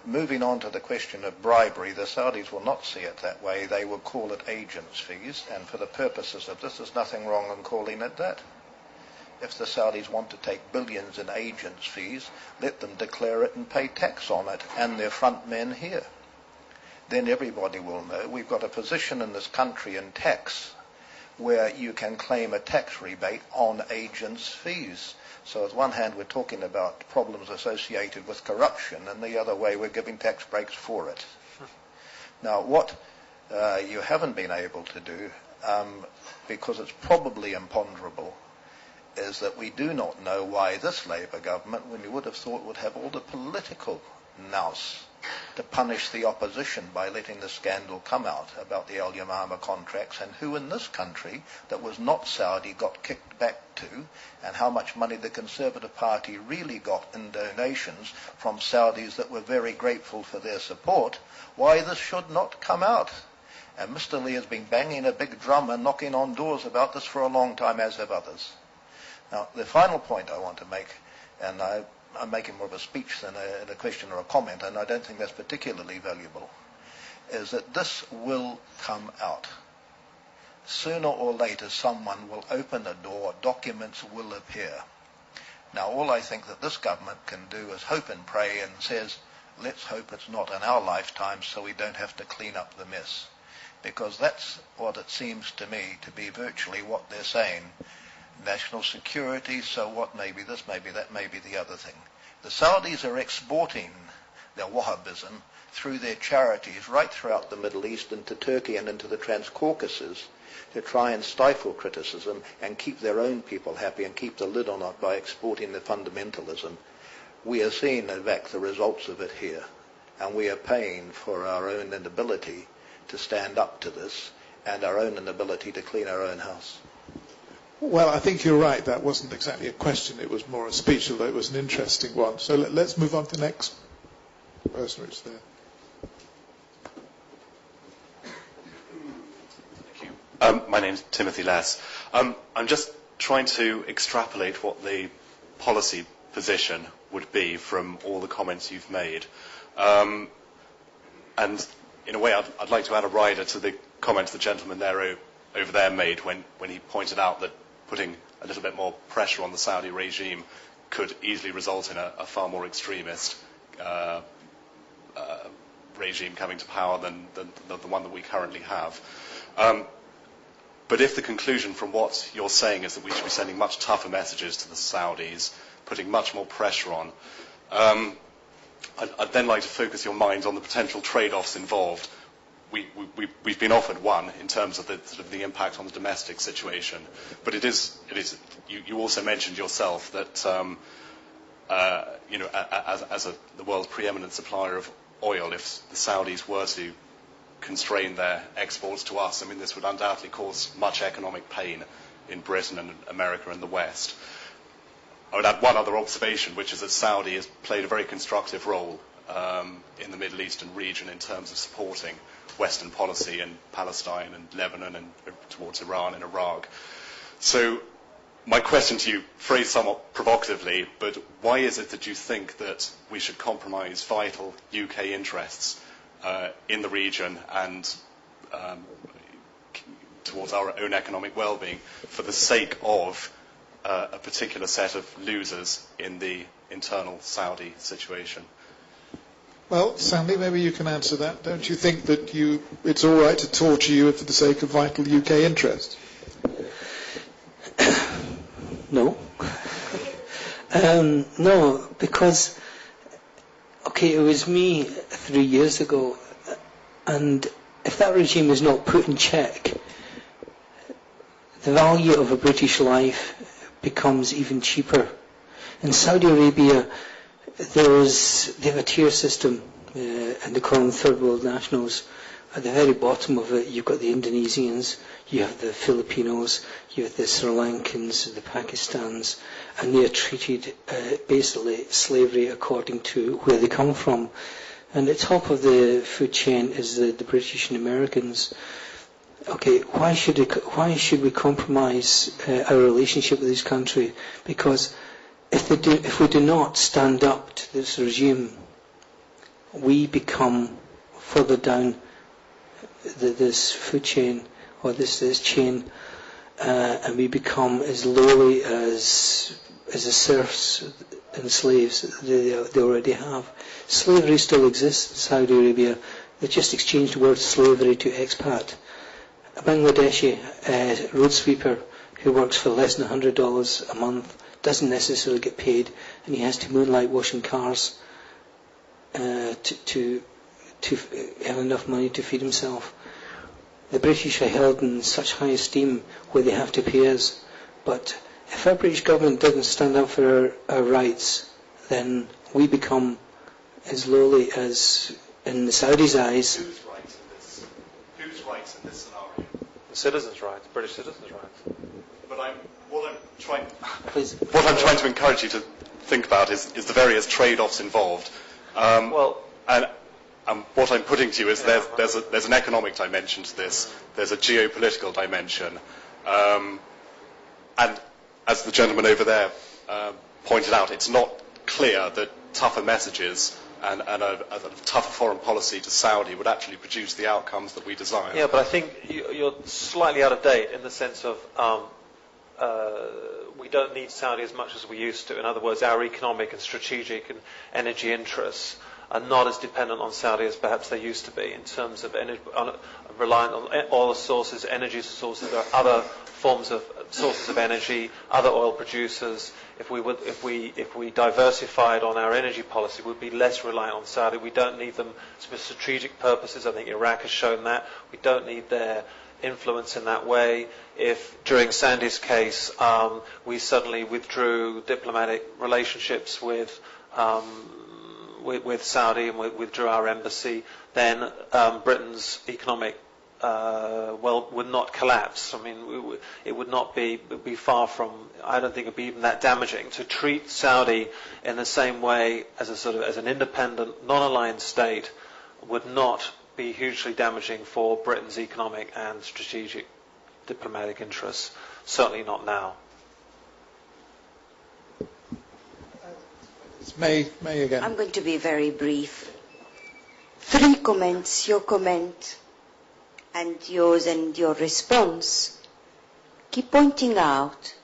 Moving on to the question of bribery, the Saudis will not see it that way. They will call it agents' fees, and for the purposes of this, there's nothing wrong in calling it that. If the Saudis want to take billions in agents' fees, let them declare it and pay tax on it, and their front men here. Then everybody will know we've got a position in this country in tax where you can claim a tax rebate on agents' fees. So on one hand, we're talking about problems associated with corruption, and the other way, we're giving tax breaks for it. Now, what you haven't been able to do, because it's probably imponderable, is that we do not know why this Labour government, when you would have thought would have all the political nous to punish the opposition by letting the scandal come out about the Al-Yamama contracts, and who in this country that was not Saudi got kicked back to, and how much money the Conservative Party really got in donations from Saudis that were very grateful for their support, why this should not come out. And Mr. Leigh has been banging a big drum and knocking on doors about this for a long time, as have others. Now, the final point I want to make, and I'm making more of a speech than a question or a comment, and I don't think that's particularly valuable, is that this will come out. Sooner or later, someone will open a door, documents will appear. Now, all I think that this government can do is hope and pray and says, let's hope it's not in our lifetime so we don't have to clean up the mess. Because that's what it seems to me to be virtually what they're saying. National security, so what, maybe this, maybe that, maybe the other thing. The Saudis are exporting their Wahhabism through their charities right throughout the Middle East, into Turkey and into the Transcaucasus, to try and stifle criticism and keep their own people happy and keep the lid on it by exporting the fundamentalism. we are seeing, in fact, the results of it here, and we are paying for our own inability to stand up to this and our own inability to clean our own house. Well, I think you're right. That wasn't exactly a question. It was more a speech, although it was an interesting one. So let's move on to the next person who's there. Thank you. My name's Timothy Less. I'm just trying to extrapolate what the policy position would be from all the comments you've made. And in a way, I'd like to add a rider to the comments the gentleman there over there made when he pointed out that putting a little bit more pressure on the Saudi regime could easily result in a far more extremist regime coming to power than the one that we currently have. But if the conclusion from what you're saying is that we should be sending much tougher messages to the Saudis, putting much more pressure on, I'd then like to focus your mind on the potential trade-offs involved. We've been offered one in terms of the impact on the domestic situation, but it is. You also mentioned yourself that as the world's preeminent supplier of oil, if the Saudis were to constrain their exports to us, I mean, this would undoubtedly cause much economic pain in Britain and America and the West. I would add one other observation, which is that Saudi has played a very constructive role in the Middle Eastern region in terms of supporting Western policy in Palestine and Lebanon and towards Iran and Iraq. So my question to you, phrased somewhat provocatively, but why is it that you think that we should compromise vital UK interests in the region and towards our own economic well-being for the sake of a particular set of losers in the internal Saudi situation? Well, Sandy, maybe you can answer that. Don't you think that it's all right to torture you for the sake of vital UK interests? No. No, because, okay, it was me 3 years ago, and if that regime is not put in check, the value of a British life becomes even cheaper. In Saudi Arabia, they have a tier system, and they call them third world nationals. At the very bottom of it, you've got the Indonesians, you have the Filipinos, you have the Sri Lankans, the Pakistans, and they are treated basically slavery according to where they come from. And at the top of the food chain is the British and Americans. Okay, why should we compromise our relationship with this country? Because if we do not stand up to this regime, we become further down this food chain or this chain, and we become as lowly as the serfs and slaves they already have. Slavery still exists in Saudi Arabia. They just exchanged the word slavery to expat. A Bangladeshi road sweeper who works for less than $100 a month doesn't necessarily get paid, and he has to moonlight washing cars to earn enough money to feed himself. The British are held in such high esteem where they have to pay us, but if our British government doesn't stand up for our rights, then we become as lowly as, in the Saudis' eyes. Who's right in this scenario? The citizens' rights, British citizens' rights. But what I'm trying to encourage you to think about is the various trade-offs involved. And what I'm putting to you is there's an economic dimension to this. There's a geopolitical dimension. And as the gentleman over there pointed out, it's not clear that tougher messages and a tougher foreign policy to Saudi would actually produce the outcomes that we desire. Yeah, but I think you're slightly out of date in the sense of we don't need Saudi as much as we used to. In other words, our economic and strategic and energy interests are not as dependent on Saudi as perhaps they used to be in terms of reliant on oil sources, energy sources. There are other forms of sources of energy, other oil producers. If we diversified on our energy policy, we'd be less reliant on Saudi. We don't need them for strategic purposes. I think Iraq has shown that. We don't need their influence in that way. If during Sandy's case we suddenly withdrew diplomatic relationships with with Saudi and withdrew our embassy, then Britain's economic would not collapse. I mean, it would be far from. I don't think it'd be even that damaging to treat Saudi in the same way as as an independent, non-aligned state would not be hugely damaging for Britain's economic and strategic diplomatic interests. Certainly not now. It's May again. I'm going to be very brief. 3 comments, your comment and yours and your response, keep pointing out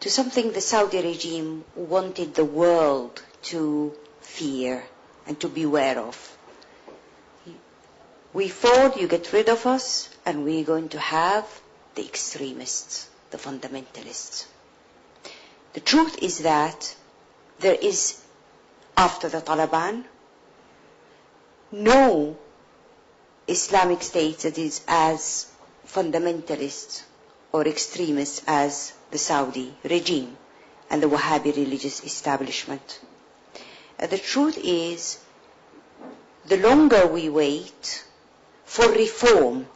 to something the Saudi regime wanted the world to fear and to beware of. We thought you get rid of us and we're going to have the extremists, the fundamentalists. The truth is that there is, after the Taliban, no Islamic state that is as fundamentalist or extremist as the Saudi regime and the Wahhabi religious establishment. The truth is, the longer we wait for reform,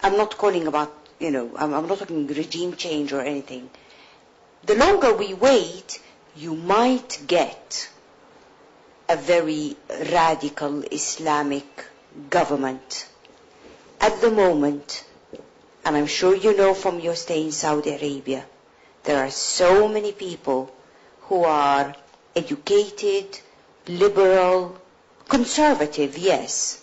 I'm not calling about, I'm not talking regime change or anything. The longer we wait, you might get a very radical Islamic government. At the moment, and I'm sure you know from your stay in Saudi Arabia, there are so many people who are educated, liberal, conservative, yes,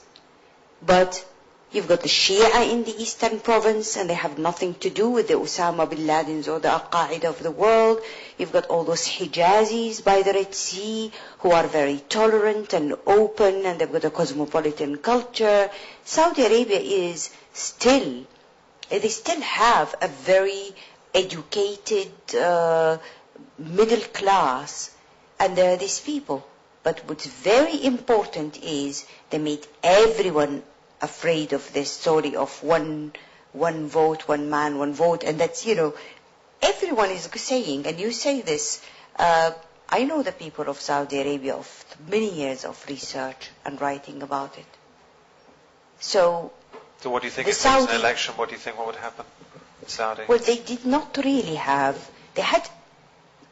but you've got the Shia in the eastern province, and they have nothing to do with the Osama bin Ladens or the Al-Qaeda of the world. You've got all those Hijazis by the Red Sea who are very tolerant and open, and they've got a cosmopolitan culture. Saudi Arabia is still, they still have a very educated middle class, and there are these people. But what's very important is they made everyone afraid of this story of one vote, one man, one vote, and that's, everyone is saying, and you say this, I know the people of Saudi Arabia of many years of research and writing about it. So what do you think if there was an election, what would happen in Saudi? Well, they did not really have, they had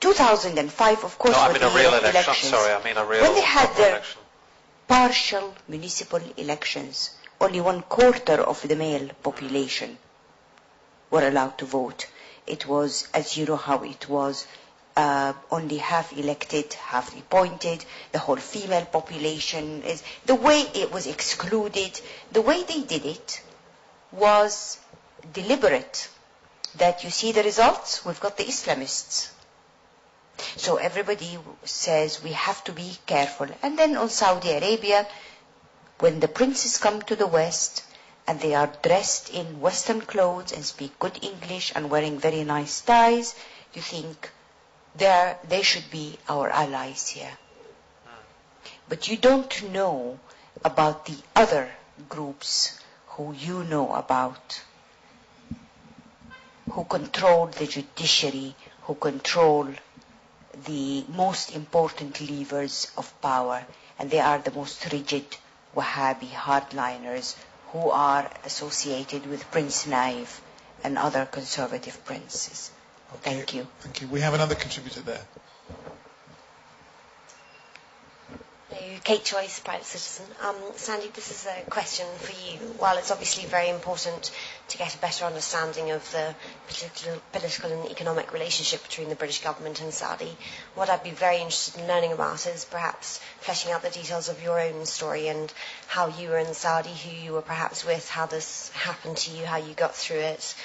2005, of course, no, I mean a real election. Elections. I'm sorry, I mean a real when they had their election. Partial municipal elections, only 1/4 of the male population were allowed to vote. It was, as you know how it was, only half elected, half appointed. The whole female population is, the way it was excluded, the way they did it was deliberate. That you see the results, we've got the Islamists. So everybody says we have to be careful. And then on Saudi Arabia, when the princes come to the West and they are dressed in Western clothes and speak good English and wearing very nice ties, you think they should be our allies here. But you don't know about the other groups who you know about, who control the judiciary, who control the most important levers of power, and they are the most rigid Wahhabi hardliners who are associated with Prince Naif and other conservative princes. Okay. Thank you. Thank you. We have another contributor there. Kate Joyce, private citizen. Sandy, this is a question for you. While it's obviously very important to get a better understanding of the political and economic relationship between the British government and Saudi, what I'd be very interested in learning about is perhaps fleshing out the details of your own story and how you were in Saudi, who you were perhaps with, how this happened to you, how you got through it,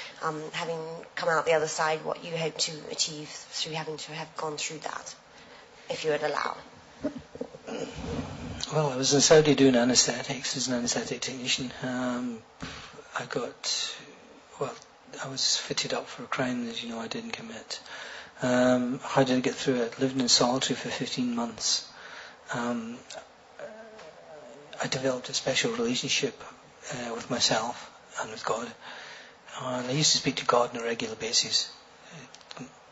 having come out the other side, what you hope to achieve through having to have gone through that, if you would allow. Well, I was in Saudi doing anaesthetics as an anaesthetic technician. I was fitted up for a crime that, I didn't commit. How did I get through it? Lived in solitary for 15 months. I developed a special relationship with myself and with God. And I used to speak to God on a regular basis.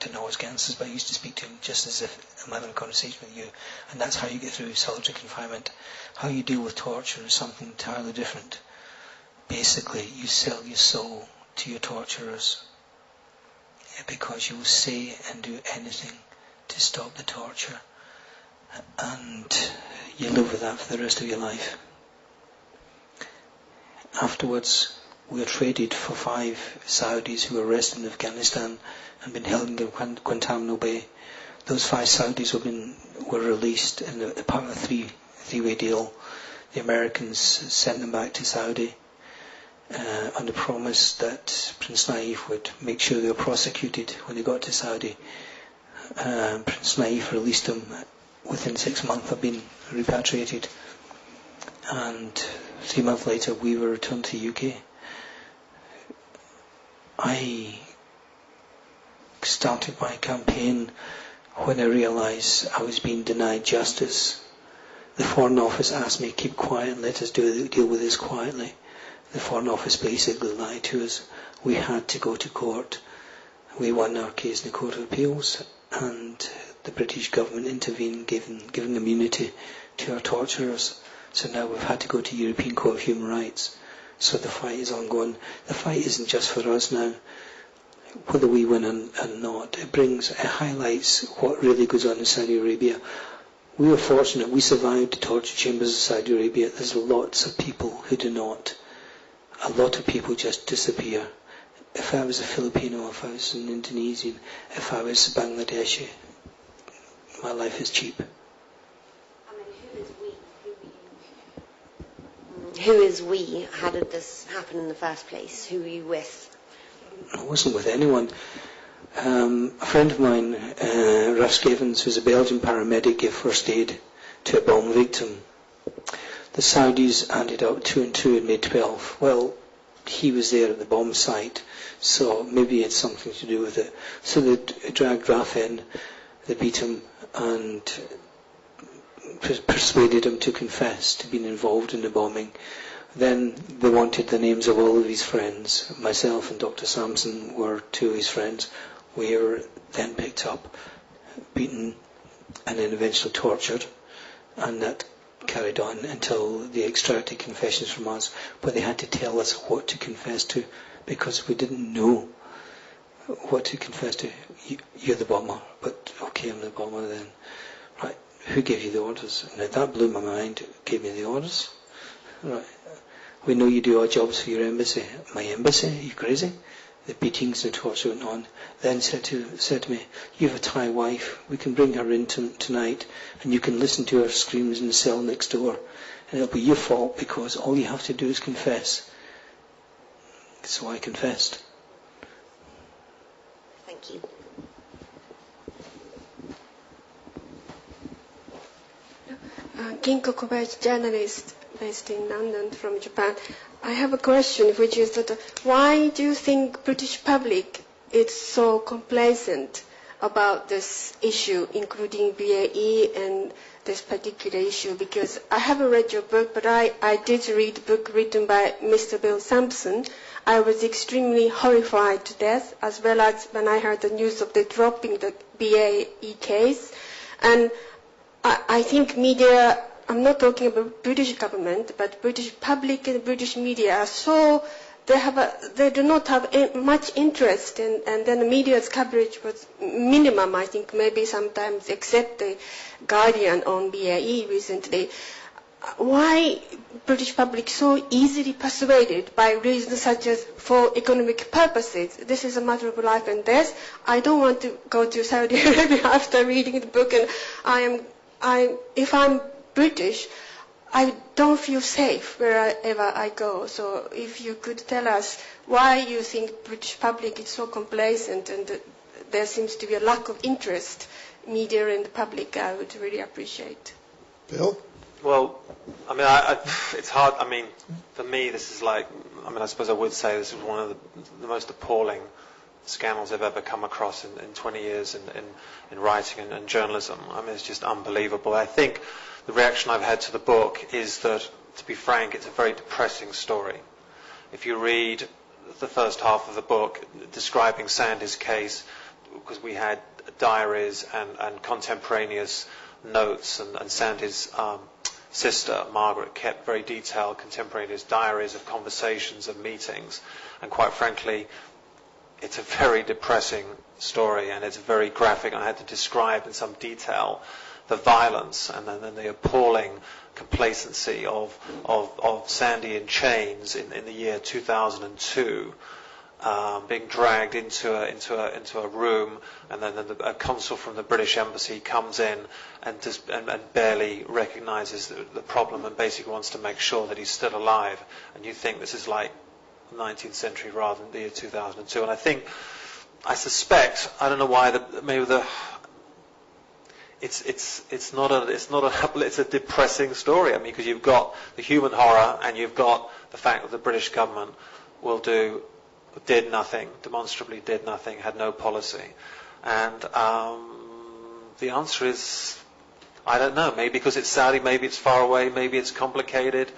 to know his cancers, but I used to speak to him just as if I'm having a conversation with you, and that's how you get through solitary confinement. How you deal with torture is something entirely different. Basically, you sell your soul to your torturers because you will say and do anything to stop the torture, and you live with that for the rest of your life. Afterwards, we were traded for 5 Saudis who were arrested in Afghanistan and been held in Guantanamo Bay. Those 5 Saudis were released in a part of a three-way deal. The Americans sent them back to Saudi on the promise that Prince Naif would make sure they were prosecuted when they got to Saudi. Prince Naif released them within 6 months of being repatriated, and 3 months later we were returned to the UK. I started my campaign when I realised I was being denied justice. The Foreign Office asked me, keep quiet and let us deal with this quietly. The Foreign Office basically lied to us. We had to go to court. We won our case in the Court of Appeals, and the British government intervened, giving immunity to our torturers. So now we've had to go to the European Court of Human Rights. So the fight is ongoing. The fight isn't just for us now. Whether we win or not, it highlights what really goes on in Saudi Arabia. We were fortunate. We survived the torture chambers of Saudi Arabia. There's lots of people who do not. A lot of people just disappear. If I was a Filipino, if I was an Indonesian, if I was Bangladeshi, my life is cheap. Who is we? How did this happen in the first place? Who were you with? I wasn't with anyone. A friend of mine, Russ Givens, who's a Belgian paramedic, gave first aid to a bomb victim. The Saudis added up 2 and 2 and made 12. Well, he was there at the bomb site, so maybe it had something to do with it. So they dragged Raf in, they beat him, and persuaded him to confess to being involved in the bombing. Then they wanted the names of all of his friends. Myself and Dr. Sampson were 2 of his friends. We were then picked up, beaten, and then eventually tortured, and that carried on until they extracted confessions from us, but they had to tell us what to confess to, because we didn't know what to confess to. You're the bomber, but okay, I'm the bomber then. Right, who gave you the orders? Now that blew my mind. Gave me the orders? Right. We know you do odd jobs for your embassy. My embassy? Are you crazy? The beatings and torture went on. Then said to me, you have a Thai wife. We can bring her in tonight, and you can listen to her screams in the cell next door, and it'll be your fault because all you have to do is confess. So I confessed. Thank you. Kinko Kobayashi, journalist based in London from Japan. I have a question, which is that why do you think British public is so complacent about this issue, including BAE and this particular issue? Because I haven't read your book, but I did read a book written by Mr. Bill Sampson. I was extremely horrified to death, as well as when I heard the news of the dropping the BAE case. And I think media, I'm not talking about British government, but British public and British media are so, they do not have much interest, and then the media's coverage was minimum, I think, maybe sometimes, except the Guardian on BAE recently. Why British public so easily persuaded by reasons such as for economic purposes? This is a matter of life and death. I don't want to go to Saudi Arabia after reading the book, and if I'm British, I don't feel safe wherever I go. So if you could tell us why you think British public is so complacent and there seems to be a lack of interest, media and the public, I would really appreciate. Bill? Well, I mean, it's hard. I mean, for me, this is like, I suppose I would say this is one of the most appalling scandals I've ever come across in 20 years in writing and journalism. I mean, it's just unbelievable. I think the reaction I've had to the book is that, to be frank, it's a very depressing story. If you read the first half of the book describing Sandy's case, because we had diaries and contemporaneous notes, and Sandy's sister, Margaret, kept very detailed contemporaneous diaries of conversations and meetings. And quite frankly, it's a very depressing story, and it's very graphic. I had to describe in some detail the violence and then the appalling complacency of Sandy in chains in the year 2002, being dragged into a room, and then a consul from the British Embassy comes in and barely recognises the problem and basically wants to make sure that he's still alive. And you think this is like 19th century rather than the year 2002. And I suspect, I don't know why, it's a depressing story. I mean, because you've got the human horror and you've got the fact that the British government did nothing, demonstrably did nothing, had no policy. And the answer is, I don't know. Maybe because it's Saudi, maybe it's far away, maybe it's complicated.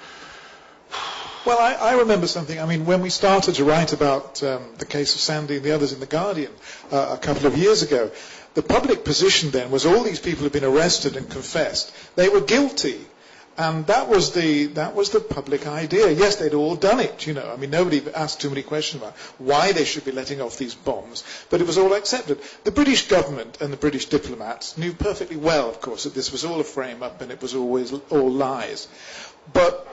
Well, I remember something. I mean, when we started to write about the case of Sandy and the others in The Guardian a couple of years ago, the public position then was all these people had been arrested and confessed. They were guilty. And that was the public idea. Yes, they'd all done it, you know. I mean, nobody asked too many questions about why they should be letting off these bombs, but it was all accepted. The British government and the British diplomats knew perfectly well, of course, that this was all a frame-up and it was always all lies. But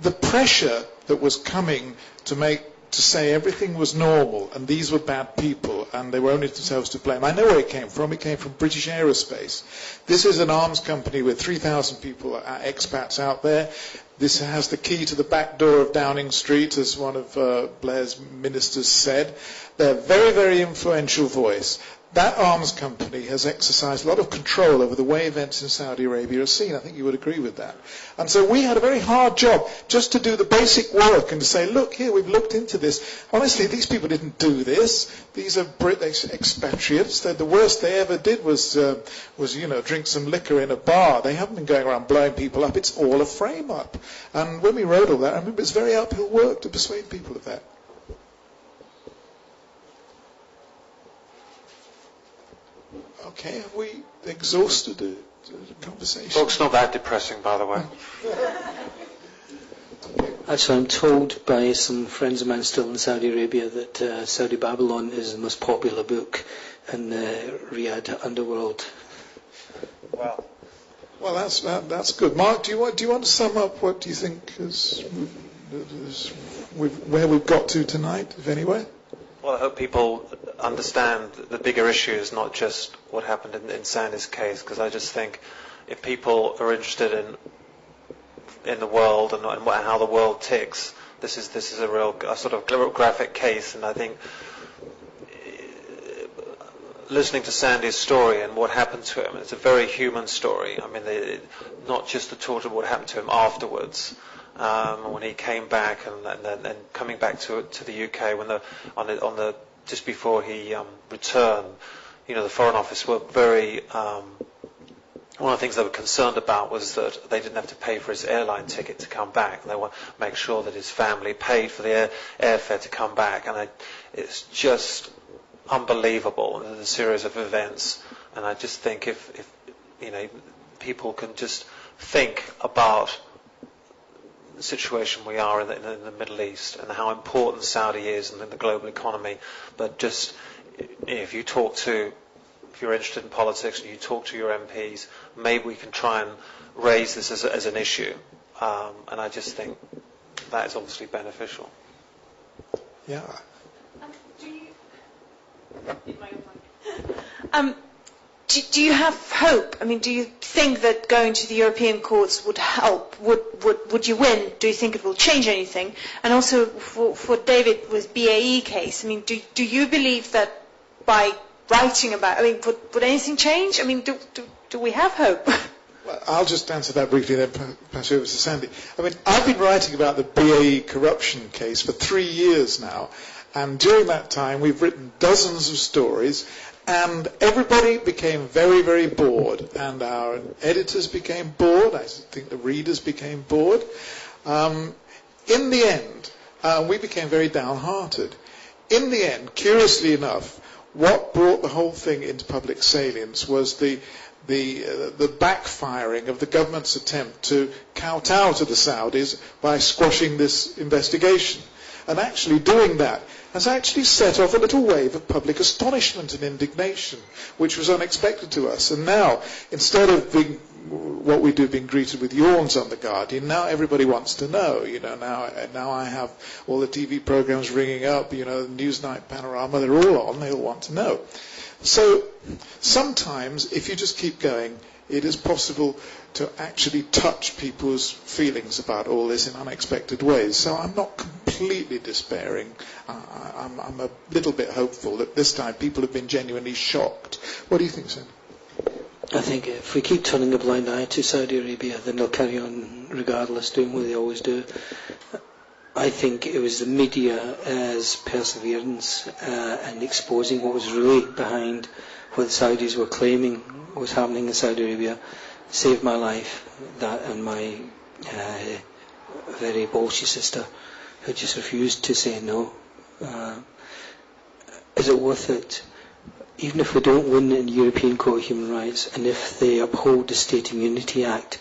the pressure that was coming to say everything was normal and these were bad people and they were only themselves to blame. I know where it came from. It came from British Aerospace. This is an arms company with 3,000 people, expats out there. This has the key to the back door of Downing Street, as one of Blair's ministers said. They're a very, very influential voice. That arms company has exercised a lot of control over the way events in Saudi Arabia are seen. I think you would agree with that. And so we had a very hard job just to do the basic work and to say, look, here, we've looked into this. Honestly, these people didn't do this. These are British expatriates. The worst they ever did was drink some liquor in a bar. They haven't been going around blowing people up. It's all a frame-up. And when we wrote all that, I remember it's very uphill work to persuade people of that. Okay, have we exhausted the conversation? Book's not that depressing, by the way. Actually, I'm told by some friends of mine still in Saudi Arabia that Saudi Babylon is the most popular book in the Riyadh underworld. Wow. Well, that's good. Mark, do you want to sum up what do you think is where we've got to tonight, if anywhere? Well, I hope people understand the bigger issue is not just what happened in Sandy's case, because I just think if people are interested in the world and how the world ticks, this is a sort of graphic case. And I think listening to Sandy's story and what happened to him, it's a very human story. I mean, not just the torture of what happened to him afterwards. When he came back and coming back to the UK just before he returned, the Foreign Office were very. One of the things they were concerned about was that they didn't have to pay for his airline ticket to come back. They want to make sure that his family paid for the airfare to come back, and it's just unbelievable, the series of events. And I just think if people can just think about the situation we are in the Middle East and how important Saudi is in the global economy, but just if you're interested in politics and you talk to your MPs, maybe we can try and raise this as an issue, and I just think that is obviously beneficial. Yeah. Do you have hope? I mean, do you think that going to the European courts would help? Would you win? Do you think it will change anything? And also for David with BAE case, I mean, do you believe that by writing about, I mean, would anything change? I mean, do we have hope? Well, I'll just answer that briefly, then pass over to Sandy. I mean, I've been writing about the BAE corruption case for 3 years now, and during that time we've written dozens of stories. And everybody became very, very bored. And our editors became bored. I think the readers became bored. In the end, we became very downhearted. In the end, curiously enough, what brought the whole thing into public salience was the backfiring of the government's attempt to kowtow to the Saudis by squashing this investigation. And actually doing that has actually set off a little wave of public astonishment and indignation, which was unexpected to us. And now, instead of being what we do, being greeted with yawns on The Guardian, now everybody wants to know. Now I have all the TV programs ringing up, Newsnight, Panorama, they're all on, they all want to know. So sometimes, if you just keep going, it is possible to actually touch people's feelings about all this in unexpected ways. So I'm not completely despairing. I'm a little bit hopeful that this time people have been genuinely shocked. What do you think, Sam? I think if we keep turning a blind eye to Saudi Arabia, then they'll carry on regardless, doing what they always do. I think it was the media's perseverance and exposing what was really behind what the Saudis were claiming was happening in Saudi Arabia saved my life. That and my very bolshy sister, who just refused to say no. Is it worth it? Even if we don't win in the European Court of Human Rights, and if they uphold the State Immunity Act,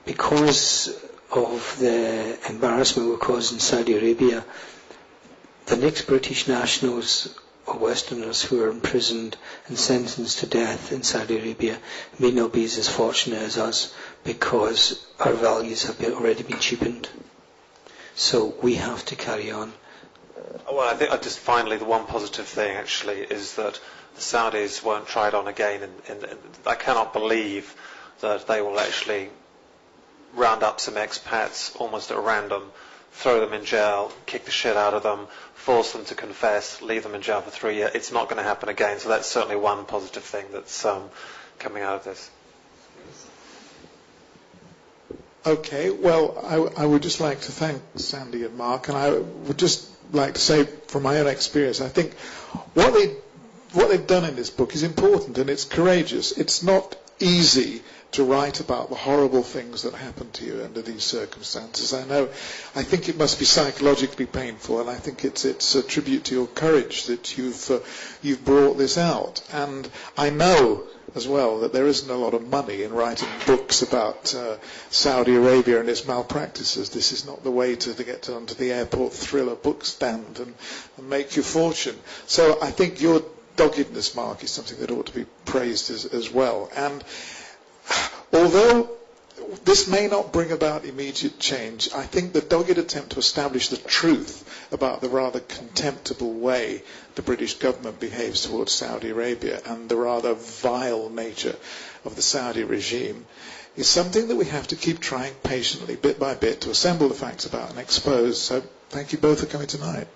because of the embarrassment we're causing Saudi Arabia, the next British nationals or Westerners who are imprisoned and sentenced to death in Saudi Arabia may not be as fortunate as us, because our values have already been cheapened. So we have to carry on. Well, I think just finally the one positive thing actually is that the Saudis weren't tried on again, and I cannot believe that they will actually round up some expats almost at random, throw them in jail, kick the shit out of them, force them to confess, leave them in jail for 3 years. It's not going to happen again. So that's certainly one positive thing that's coming out of this. Okay, well, I would just like to thank Sandy and Mark, and I would just like to say from my own experience, I think what they've done in this book is important and it's courageous. It's not easy to write about the horrible things that happen to you under these circumstances. I think it must be psychologically painful, and I think it's a tribute to your courage that you've brought this out. And I know as well that there isn't a lot of money in writing books about Saudi Arabia and its malpractices. This is not the way to get onto the airport thriller book stand and make your fortune. So I think your doggedness, Mark, is something that ought to be praised as well. And although this may not bring about immediate change, I think the dogged attempt to establish the truth about the rather contemptible way the British government behaves towards Saudi Arabia and the rather vile nature of the Saudi regime is something that we have to keep trying patiently, bit by bit, to assemble the facts about and expose. So thank you both for coming tonight.